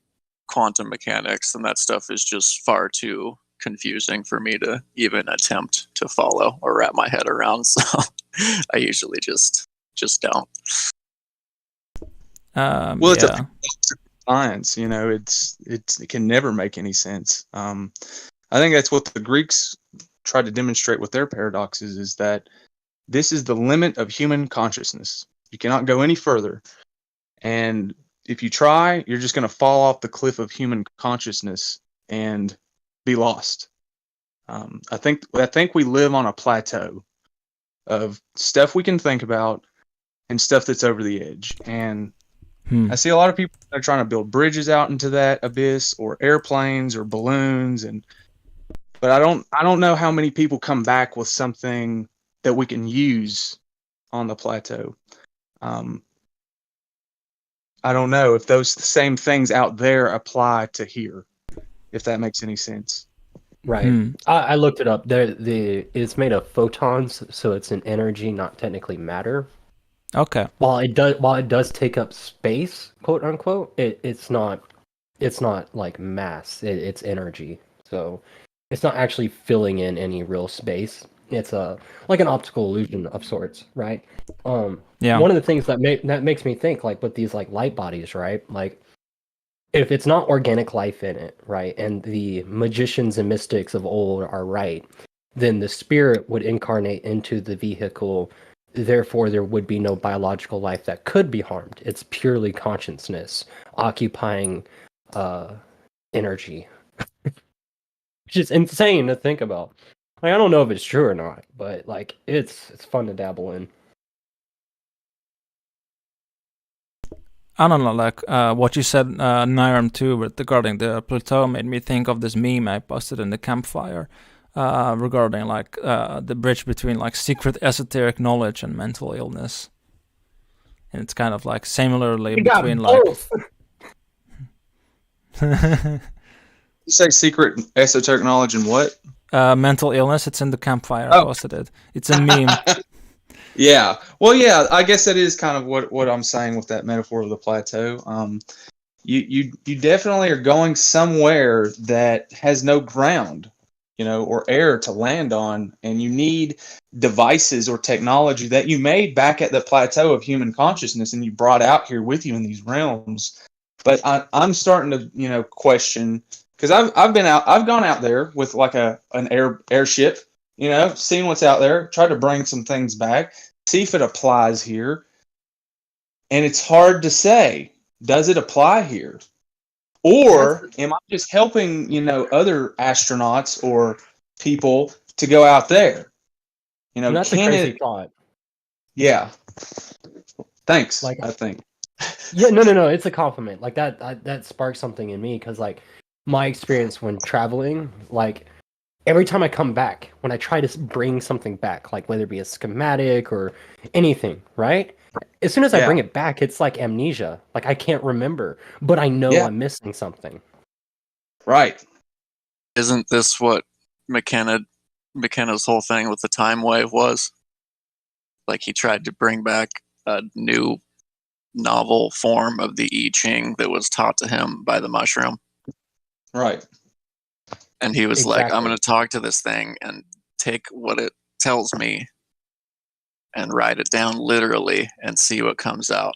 quantum mechanics, then that stuff is just far too confusing for me to even attempt to follow or wrap my head around. So I usually just don't. Well, it's yeah. a science, you know. It can never make any sense. I think that's what the Greeks tried to demonstrate with their paradoxes, is that this is the limit of human consciousness. You cannot go any further. And if you try, you're just going to fall off the cliff of human consciousness and be lost. I think we live on a plateau of stuff we can think about and stuff that's over the edge. And I see a lot of people that are trying to build bridges out into that abyss, or airplanes or balloons, but I don't know how many people come back with something that we can use on the plateau. I don't know if those same things out there apply to here, if that makes any sense. Right. I looked it up. It's made of photons, so it's an energy, not technically matter. Okay. While it does take up space, quote unquote, it's not like mass. It's energy. So it's not actually filling in any real space. It's like an optical illusion of sorts, right? Yeah. One of the things that makes me think, like with these like light bodies, right? Like if it's not organic life in it, right, and the magicians and mystics of old are right, then the spirit would incarnate into the vehicle. Therefore, there would be no biological life that could be harmed. It's purely consciousness occupying energy, which is insane to think about. Like, I don't know if it's true or not, but like it's fun to dabble in. I don't know, like what you said, Neirum, too, regarding the plateau made me think of this meme I posted in the campfire regarding like the bridge between like secret esoteric knowledge and mental illness. And it's kind of like similarly We got between like both. You say secret esoteric knowledge and what? mental illness. It's in the campfire. I posted it. It's a meme. Yeah. Well, yeah, I guess that is kind of what I'm saying with that metaphor of the plateau. You definitely are going somewhere that has no ground, you know, or air to land on, and you need devices or technology that you made back at the plateau of human consciousness and you brought out here with you in these realms. But I'm starting to, you know, question, because I've gone out there with like an airship, you know, seen what's out there, tried to bring some things back, see if it applies here. And it's hard to say, does it apply here? Or am I just helping, you know, other astronauts or people to go out there? You know, And that's a can crazy it? thought. Yeah. Thanks, Like, I think. yeah, no, it's a compliment. Like that sparks something in me, because like my experience when traveling, like every time I come back, when I try to bring something back, like whether it be a schematic or anything, right? As soon as I bring it back, it's like amnesia. Like I can't remember, but I know I'm missing something. Right. Isn't this what McKenna's whole thing with the time wave was? Like he tried to bring back a new novel form of the I Ching that was taught to him by the mushroom. Right. And he was like, I'm Exactly. going to talk to this thing and take what it tells me and write it down literally and see what comes out.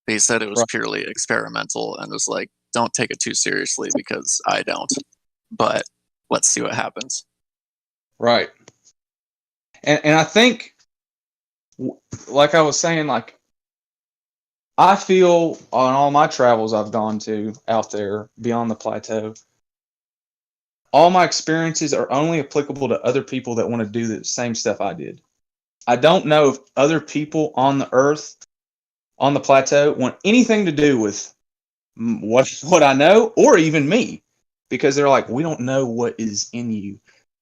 He said it was purely experimental and was like, don't take it too seriously because I don't. But let's see what happens. Right. And I think, like I was saying, like, I feel on all my travels I've gone to out there beyond the plateau, all my experiences are only applicable to other people that want to do the same stuff I did. I don't know if other people on the earth on the plateau want anything to do with what I know, or even me, because they're like, we don't know what is in you.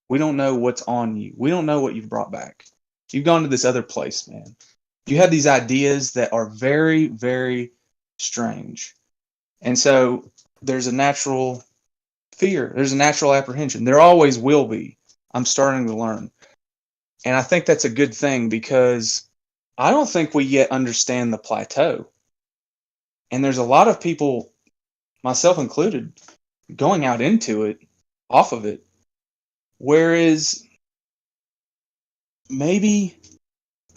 We don't know what's on you. We don't know what you've brought back. You've gone to this other place, man. You have these ideas that are very, very strange. And so there's a natural fear. There's a natural apprehension. There always will be. I'm starting to learn. And I think that's a good thing, because I don't think we yet understand the plateau. And there's a lot of people, myself included, going out into it, off of it. Whereas maybe,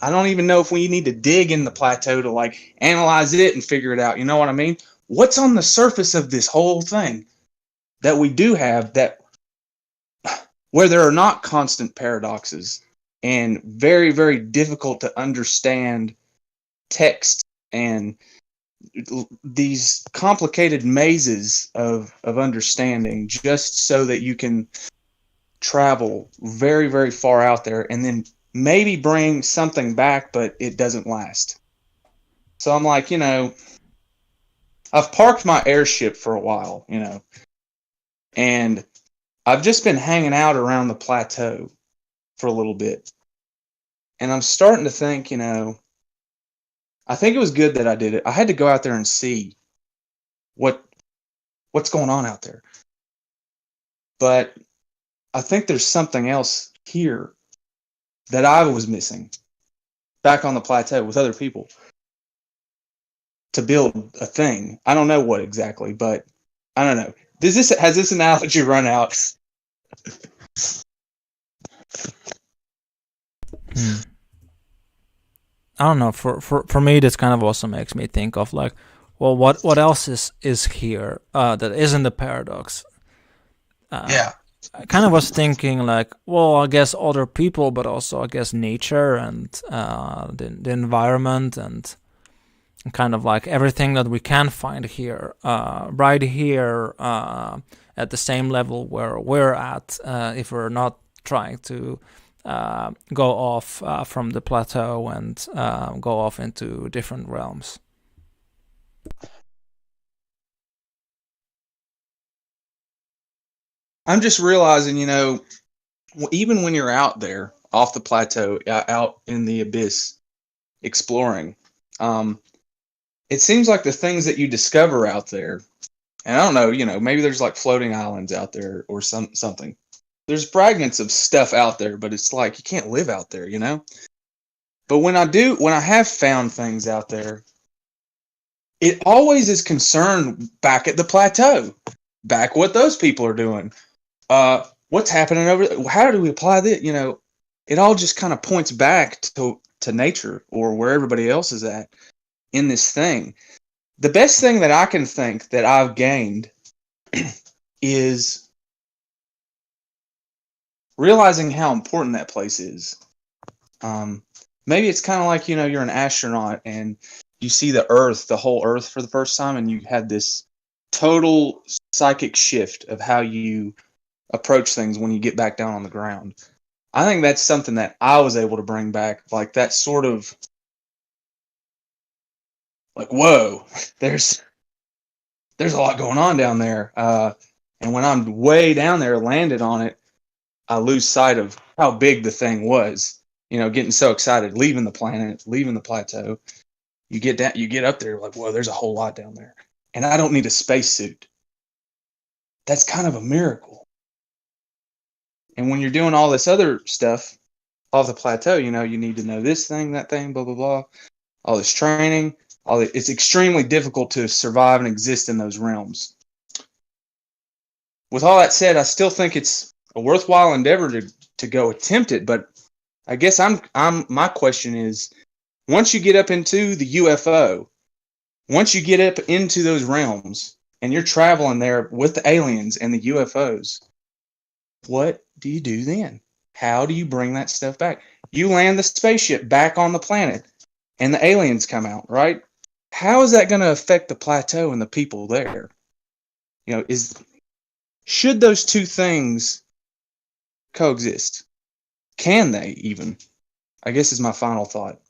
I don't even know if we need to dig in the plateau to like analyze it and figure it out. You know what I mean? What's on the surface of this whole thing that we do have, that where there are not constant paradoxes and very, very difficult to understand text and these complicated mazes of understanding, just so that you can travel very, very far out there and then maybe bring something back, but it doesn't last. So I'm like, I've parked my airship for a while, and I've just been hanging out around the plateau for a little bit. And I'm starting to think, I think it was good that I did it. I had to go out there and see what's going on out there. But I think there's something else here that I was missing back on the plateau with other people to build a thing. I don't know what exactly, but I don't know. Has this analogy run out? I don't know. For me, this kind of also makes me think of like, well, what else is here that isn't a paradox? Yeah. I kind of was thinking like, well, I guess other people, but also I guess nature and the environment and kind of like everything that we can find here, right here at the same level where we're at, if we're not trying to go off from the plateau and go off into different realms. I'm just realizing, even when you're out there off the plateau, out in the abyss, exploring, it seems like the things that you discover out there, and I don't know, maybe there's like floating islands out there or something. There's fragments of stuff out there, but it's like you can't live out there, But when I have found things out there, it always is concerned back at the plateau, back what those people are doing. What's happening over there? How do we apply this? It all just kind of points back to nature or where everybody else is at in this thing. The best thing that I can think that I've gained is realizing how important that place is. Maybe it's kind of like, you're an astronaut and you see the Earth, the whole Earth for the first time, and you had this total psychic shift of how you approach things when you get back down on the ground. I think that's something that I was able to bring back, like that sort of like, whoa, there's a lot going on down there. And when I'm way down there, landed on it, I lose sight of how big the thing was. Getting so excited, leaving the planet, leaving the plateau. You get up there, like, whoa, there's a whole lot down there. And I don't need a spacesuit. That's kind of a miracle. And when you're doing all this other stuff off the plateau, you need to know this thing, that thing, blah, blah, blah. All this training, it's extremely difficult to survive and exist in those realms. With all that said, I still think it's a worthwhile endeavor to go attempt it. But I guess my question is, once you get up into the UFO, once you get up into those realms and you're traveling there with the aliens and the UFOs, what do you do then? How do you bring that stuff back? You land the spaceship back on the planet and the aliens come out, right? How is that going to affect the plateau and the people there? Should those two things coexist? Can they even? I guess is my final thought.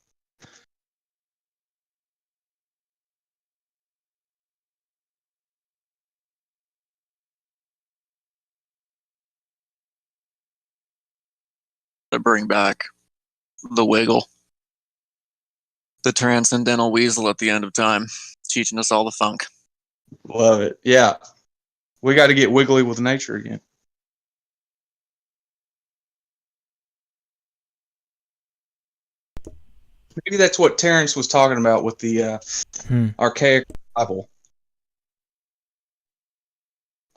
to bring back the wiggle, the transcendental weasel at the end of time, teaching us all the funk. Love it. Yeah. We got to get wiggly with nature again. Maybe that's what Terrence was talking about with the archaic Bible.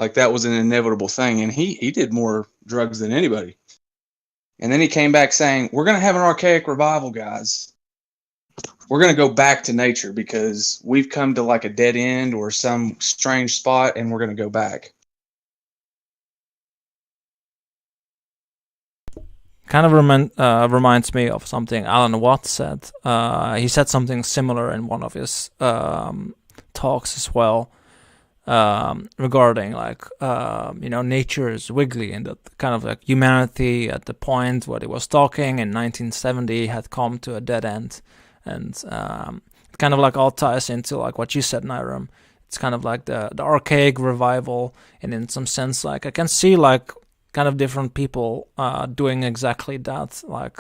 Like that was an inevitable thing. And he did more drugs than anybody. And then he came back saying, we're going to have an archaic revival, guys. We're going to go back to nature because we've come to like a dead end or some strange spot, and we're going to go back. Kind of reminds me of something Alan Watts said. He said something similar in one of his talks as well, regarding like nature is wiggly, and that kind of like humanity at the point where he was talking in 1970 had come to a dead end, and it kind of like all ties into like what you said, Neirum. It's kind of like the archaic revival, and in some sense, like I can see like kind of different people doing exactly that, like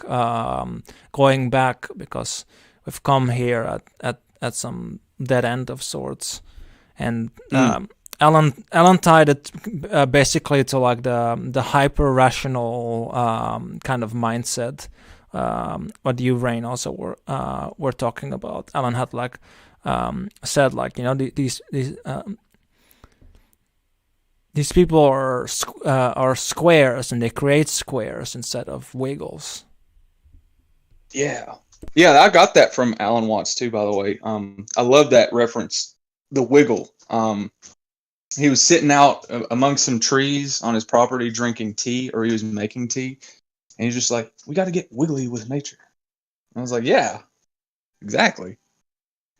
going back because we've come here at some dead end of sorts. And Alan tied it basically to like the hyper rational kind of mindset. What you, Raine, also were talking about. Alan had like said like these people are squares, and they create squares instead of wiggles. Yeah, I got that from Alan Watts too, by the way. I love that reference, the wiggle. He was sitting out among some trees on his property drinking tea, or he was making tea, and he's just like, we got to get wiggly with nature. And I was like, yeah, exactly.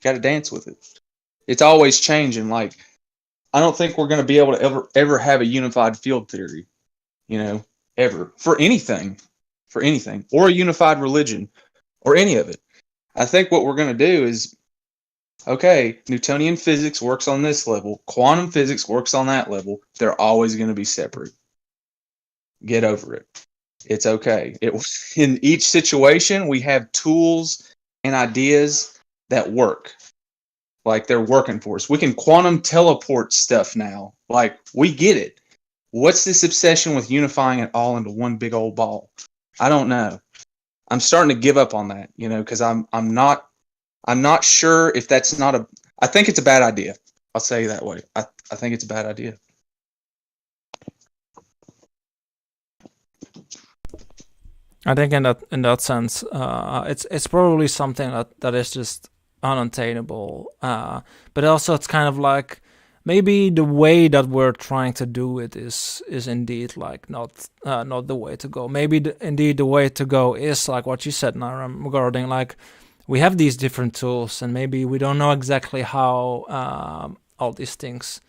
Got to dance with it. It's always changing. Like, I don't think we're going to be able to ever have a unified field theory, ever, for anything, or a unified religion, or any of it. I think what we're going to do is, okay, Newtonian physics works on this level, quantum physics works on that level. They're always going to be separate. Get over it. It's okay. In each situation, we have tools and ideas that work. Like, they're working for us. We can quantum teleport stuff now. Like, we get it. What's this obsession with unifying it all into one big old ball? I don't know. I'm starting to give up on that, because I'm not sure if that's not I think it's a bad idea. I'll say it that way. I think it's a bad idea. I think in that sense, it's probably something that is just unattainable. But also it's kind of like maybe the way that we're trying to do it is indeed like not the way to go. Maybe indeed the way to go is like what you said, Neirum, regarding like we have these different tools, and maybe we don't know exactly how all these things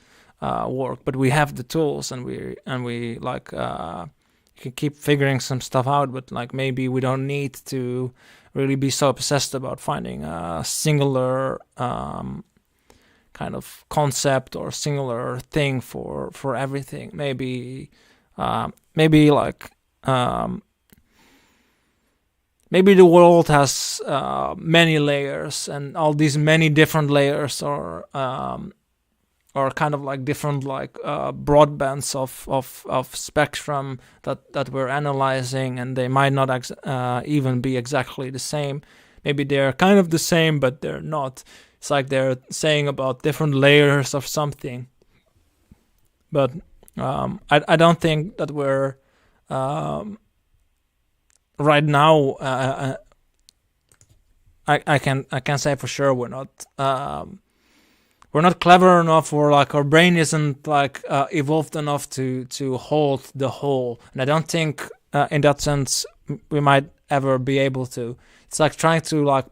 work, but we have the tools, and we like can keep figuring some stuff out. But like maybe we don't need to really be so obsessed about finding a singular kind of concept or singular thing for everything. Maybe maybe the world has many layers, and all these many different layers are kind of like different like broadbands of spectrum that we're analyzing, and they might not even be exactly the same. Maybe they're kind of the same, but they're not. It's like they're saying about different layers of something. But I don't think that we're right now. I can say for sure we're not clever enough, or like our brain isn't like evolved enough to hold the whole. And I don't think in that sense we might ever be able to. It's like trying to like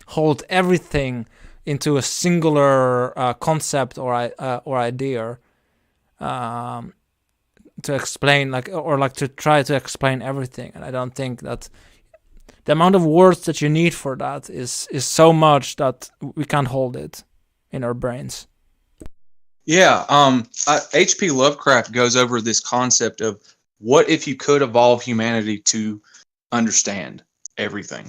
hold everything into a singular concept or idea to explain, like, or like to try to explain everything. And I don't think that the amount of words that you need for that is so much that we can't hold it in our brains. Yeah, H.P. Lovecraft goes over this concept of what if you could evolve humanity to understand everything.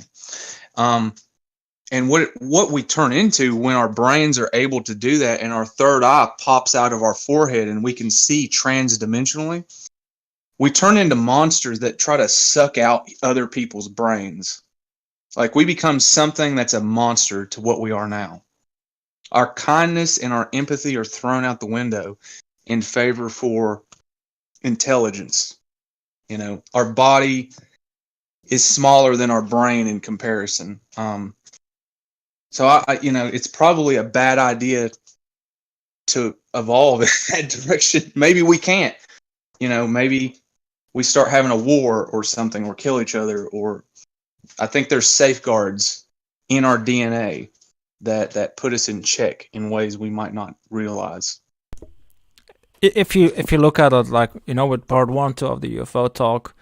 And what we turn into when our brains are able to do that and our third eye pops out of our forehead and we can see transdimensionally, we turn into monsters that try to suck out other people's brains. Like we become something that's a monster to what we are now. Our kindness and our empathy are thrown out the window in favor for intelligence. You know, our body is smaller than our brain in comparison. So I, you know, it's probably a bad idea to evolve in that direction. Maybe we can't, you know, maybe we start having a war or something or kill each other, or I think there's safeguards in our DNA that put us in check in ways we might not realize. If you look at it, like, you know, with part 1, 2 of the UFO talk,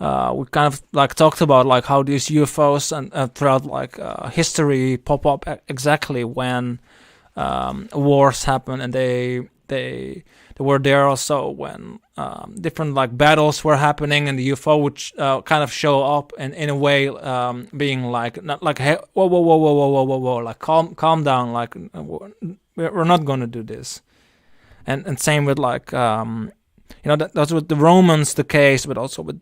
we kind of like talked about like how these UFOs and throughout like history pop up exactly when wars happen, and they were there also when different like battles were happening, and the UFO would kind of show up and in a way being like, not like, hey, whoa, like calm down, like we're not gonna do this. And same with like you know, that's with the Romans the case, but also with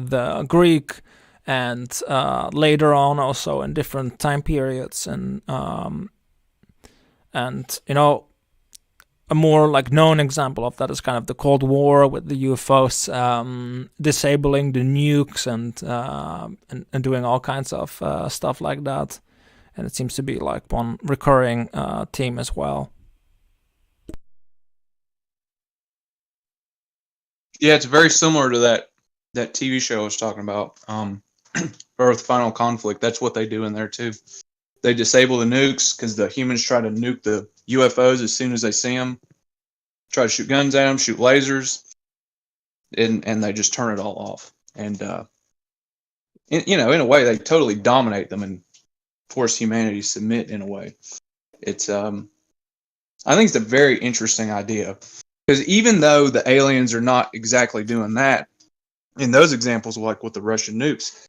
the Greek, and later on also in different time periods, and you know, a more like known example of that is kind of the Cold War with the UFOs disabling the nukes and doing all kinds of stuff like that, and it seems to be like one recurring theme as well. Yeah, it's very similar to that TV show I was talking about, Earth Final Conflict. That's what they do in there too. They disable the nukes because the humans try to nuke the UFOs as soon as they see them. Try to shoot guns at them, shoot lasers, and they just turn it all off. And you know, in a way, they totally dominate them and force humanity to submit. In a way, it's I think it's a very interesting idea. Because even though the aliens are not exactly doing that, in those examples, like with the Russian nukes,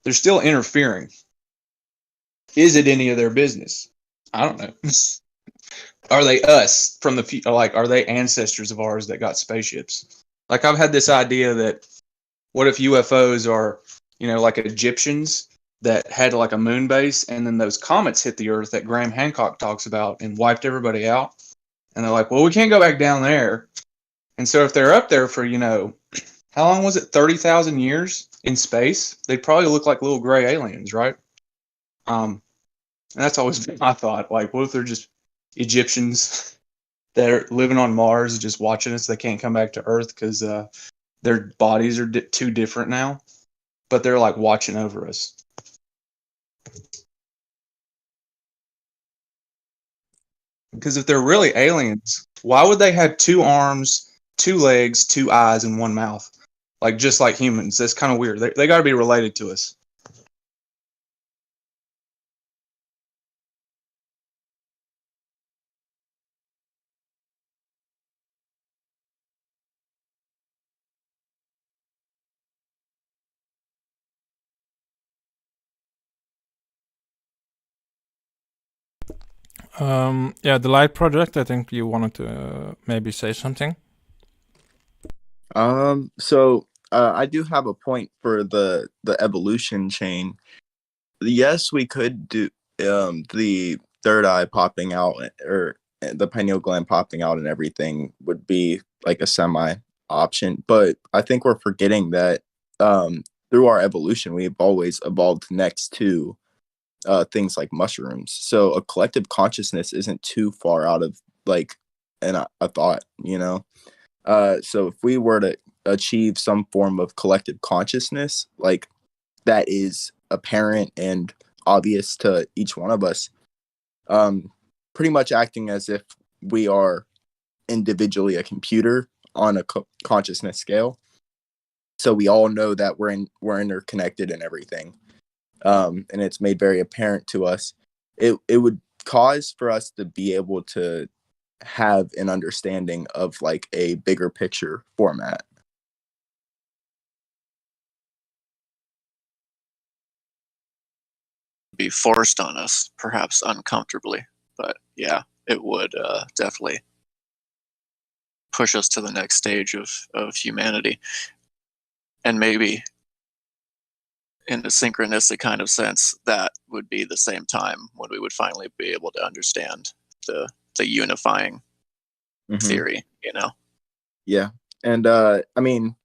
they're still interfering. Is it any of their business? I don't know. Are they us from the future? Like, are they ancestors of ours that got spaceships? Like, I've had this idea that what if UFOs are, you know, like Egyptians that had like a moon base, and then those comets hit the Earth that Graham Hancock talks about and wiped everybody out? And they're like, well, we can't go back down there. And so if they're up there for, you know, how long was it? 30,000 years in space? They'd probably look like little gray aliens, right? And that's always been my thought. Like, what if they're just Egyptians that are living on Mars, just watching us? They can't come back to Earth because their bodies are too different now. But they're like watching over us. Because if they're really aliens, why would they have 2 arms, 2 legs, 2 eyes, and 1 mouth? Like, just like humans. That's kind of weird. They got to be related to us. Yeah, the Light Project, I think you wanted to maybe say something. So I do have a point for the evolution chain. Yes, we could do the third eye popping out, or the pineal gland popping out, and everything would be like a semi option. But I think we're forgetting that through our evolution, we've always evolved next to things like mushrooms. So a collective consciousness isn't too far out of like a thought, you know. So if we were to achieve some form of collective consciousness, like that is apparent and obvious to each one of us, pretty much acting as if we are individually a computer on a consciousness scale. So we all know that we're interconnected and everything. And it's made very apparent to us. It would cause for us to be able to have an understanding of like a bigger picture format. be forced on us, perhaps uncomfortably. But yeah, it would definitely push us to the next stage of humanity. And maybe in a synchronistic kind of sense, that would be the same time when we would finally be able to understand the unifying theory, you know? Yeah. And I mean,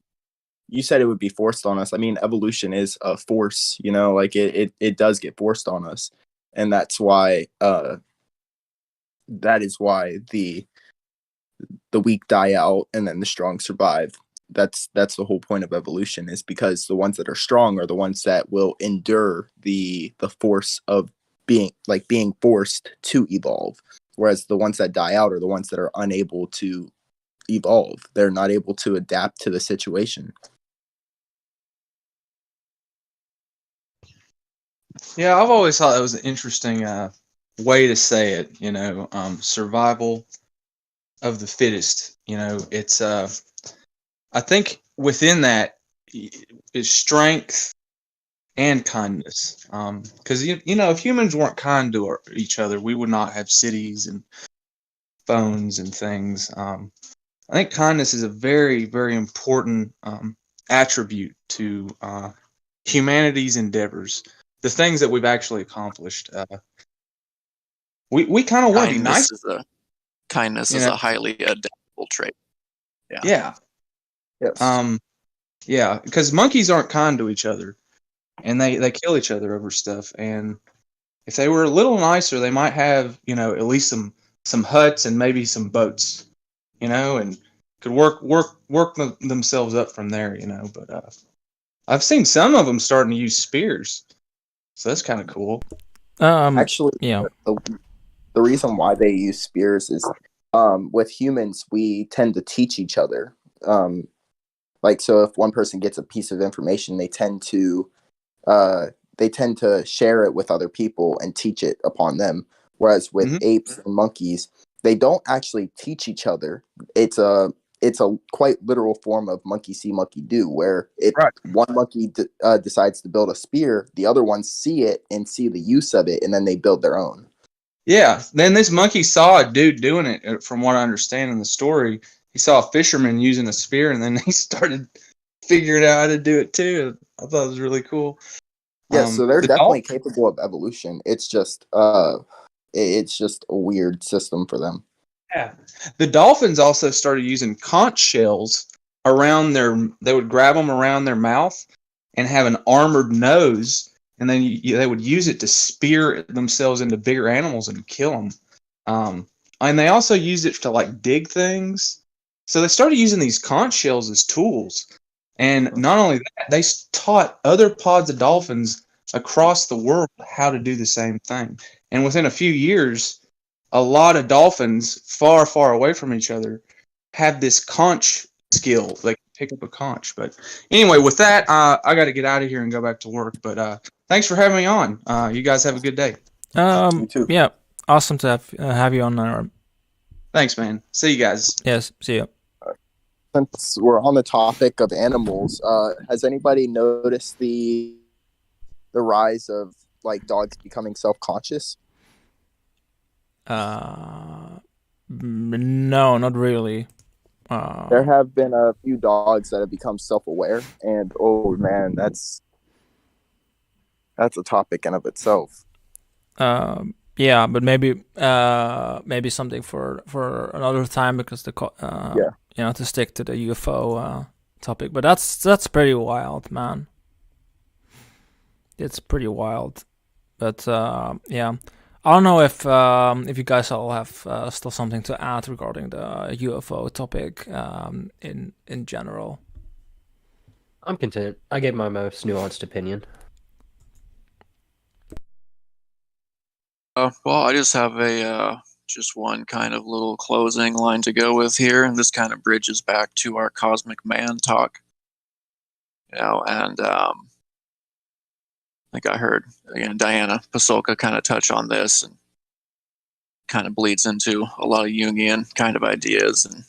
you said it would be forced on us. I mean, evolution is a force, you know, like it does get forced on us. And that is why the weak die out and then the strong survive. That's the whole point of evolution, is because the ones that are strong are the ones that will endure the force of being forced to evolve, whereas the ones that die out are the ones that are unable to evolve. They're not able to adapt to the situation. Yeah, I've always thought that was an interesting way to say it. You know, survival of the fittest. You know, it's I think within that is strength and kindness. Because you know, if humans weren't kind to each other, we would not have cities and phones and things. I think kindness is a very, very important attribute to humanity's endeavors. The things that we've actually accomplished. We kind of want to be nice. Kindness is a highly adaptable trait. Yeah. Yeah. Yes. Yeah, because monkeys aren't kind to each other, and they kill each other over stuff. And if they were a little nicer, they might have, you know, at least some huts and maybe some boats, you know, and could work themselves up from there, you know. But I've seen some of them starting to use spears, so that's kind of cool. Actually, yeah. The reason why they use spears is with humans, we tend to teach each other. Like, so if one person gets a piece of information, they tend to share it with other people and teach it upon them. Whereas with apes and monkeys, they don't actually teach each other. It's a quite literal form of monkey see, monkey do, where if one monkey decides to build a spear, the other ones see it and see the use of it, and then they build their own. Yeah, then this monkey saw a dude doing it, from what I understand in the story. He saw a fisherman using a spear, and then he started figuring out how to do it too. I thought it was really cool. Yeah, so they're definitely capable of evolution. It's just a weird system for them. Yeah. The dolphins also started using conch shells around they would grab them around their mouth and have an armored nose, and then they would use it to spear themselves into bigger animals and kill them. And they also used it to like dig things. So they started using these conch shells as tools. And not only that, they taught other pods of dolphins across the world how to do the same thing. And within a few years, a lot of dolphins far, far away from each other have this conch skill. They can pick up a conch. But anyway, with that, I got to get out of here and go back to work. But thanks for having me on. You guys have a good day. You too. Yeah, awesome to have you on there. Thanks, man. See you guys. Yes, see you. Since we're on the topic of animals, has anybody noticed the rise of like dogs becoming self-conscious? No, not really. There have been a few dogs that have become self-aware, and oh man, that's a topic in of itself. Yeah, but maybe something for another time, because you know, to stick to the UFO topic. But that's pretty wild, man. It's pretty wild. But yeah, I don't know if you guys all have still something to add regarding the UFO topic in general. I'm content. I gave my most nuanced opinion. Well, I just have just one kind of little closing line to go with here, and this kind of bridges back to our cosmic man talk. You know, and I think I heard again Diana Pasolka kind of touch on this, and kind of bleeds into a lot of Jungian kind of ideas. And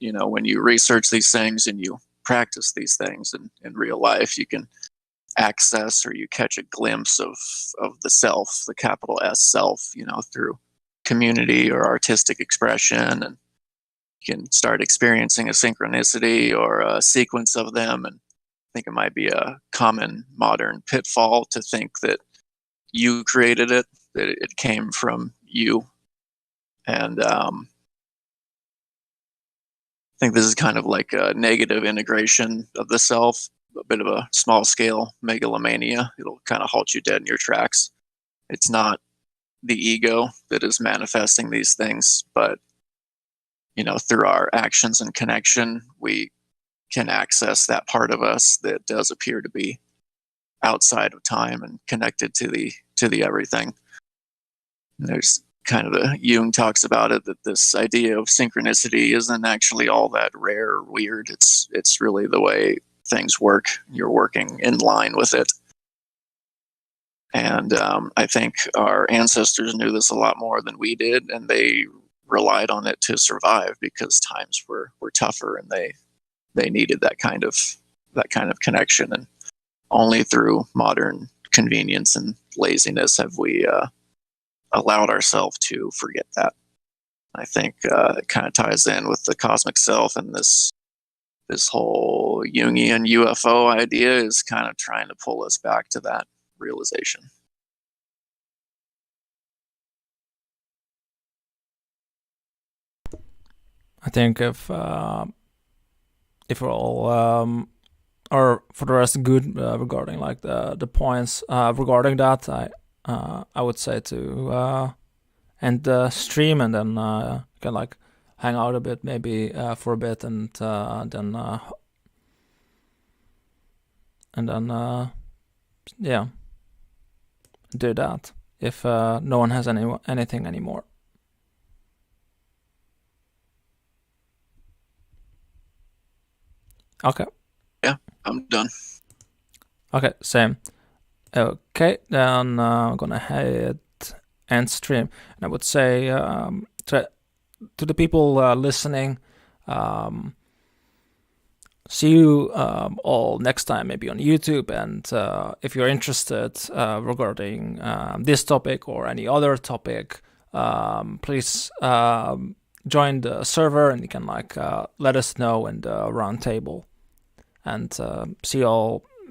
you know, when you research these things and you practice these things in real life, you can access or you catch a glimpse of the self, the capital S self, through community or artistic expression, and you can start experiencing a synchronicity or a sequence of them. And I think it might be a common modern pitfall to think that you created it, that it came from you. And I think this is kind of like a negative integration of the self, a bit of a small scale megalomania. It'll kind of halt you dead in your tracks. It's not the ego that is manifesting these things, but through our actions and connection, we can access that part of us that does appear to be outside of time and connected to the everything. And there's kind of Jung talks about it, that this idea of synchronicity isn't actually all that rare or weird. It's really the way things work. You're working in line with it. And I think our ancestors knew this a lot more than we did, and they relied on it to survive because times were tougher, and they needed that kind of connection. And only through modern convenience and laziness have we allowed ourselves to forget that. I think it kind of ties in with the cosmic self, and this whole Jungian UFO idea is kind of trying to pull us back to that realization. I think if we're all or for the rest good regarding like the points regarding that, I would say to end the stream, and then you can like hang out a bit maybe for a bit, and then yeah, do that if no one has anything anymore. Okay. Yeah, I'm done. Okay, same. Okay, then I'm gonna hit end stream, and I would say to the people listening, see you all next time, maybe on YouTube. And if you're interested regarding this topic or any other topic, please join the server, and you can like let us know in the round table. And see you all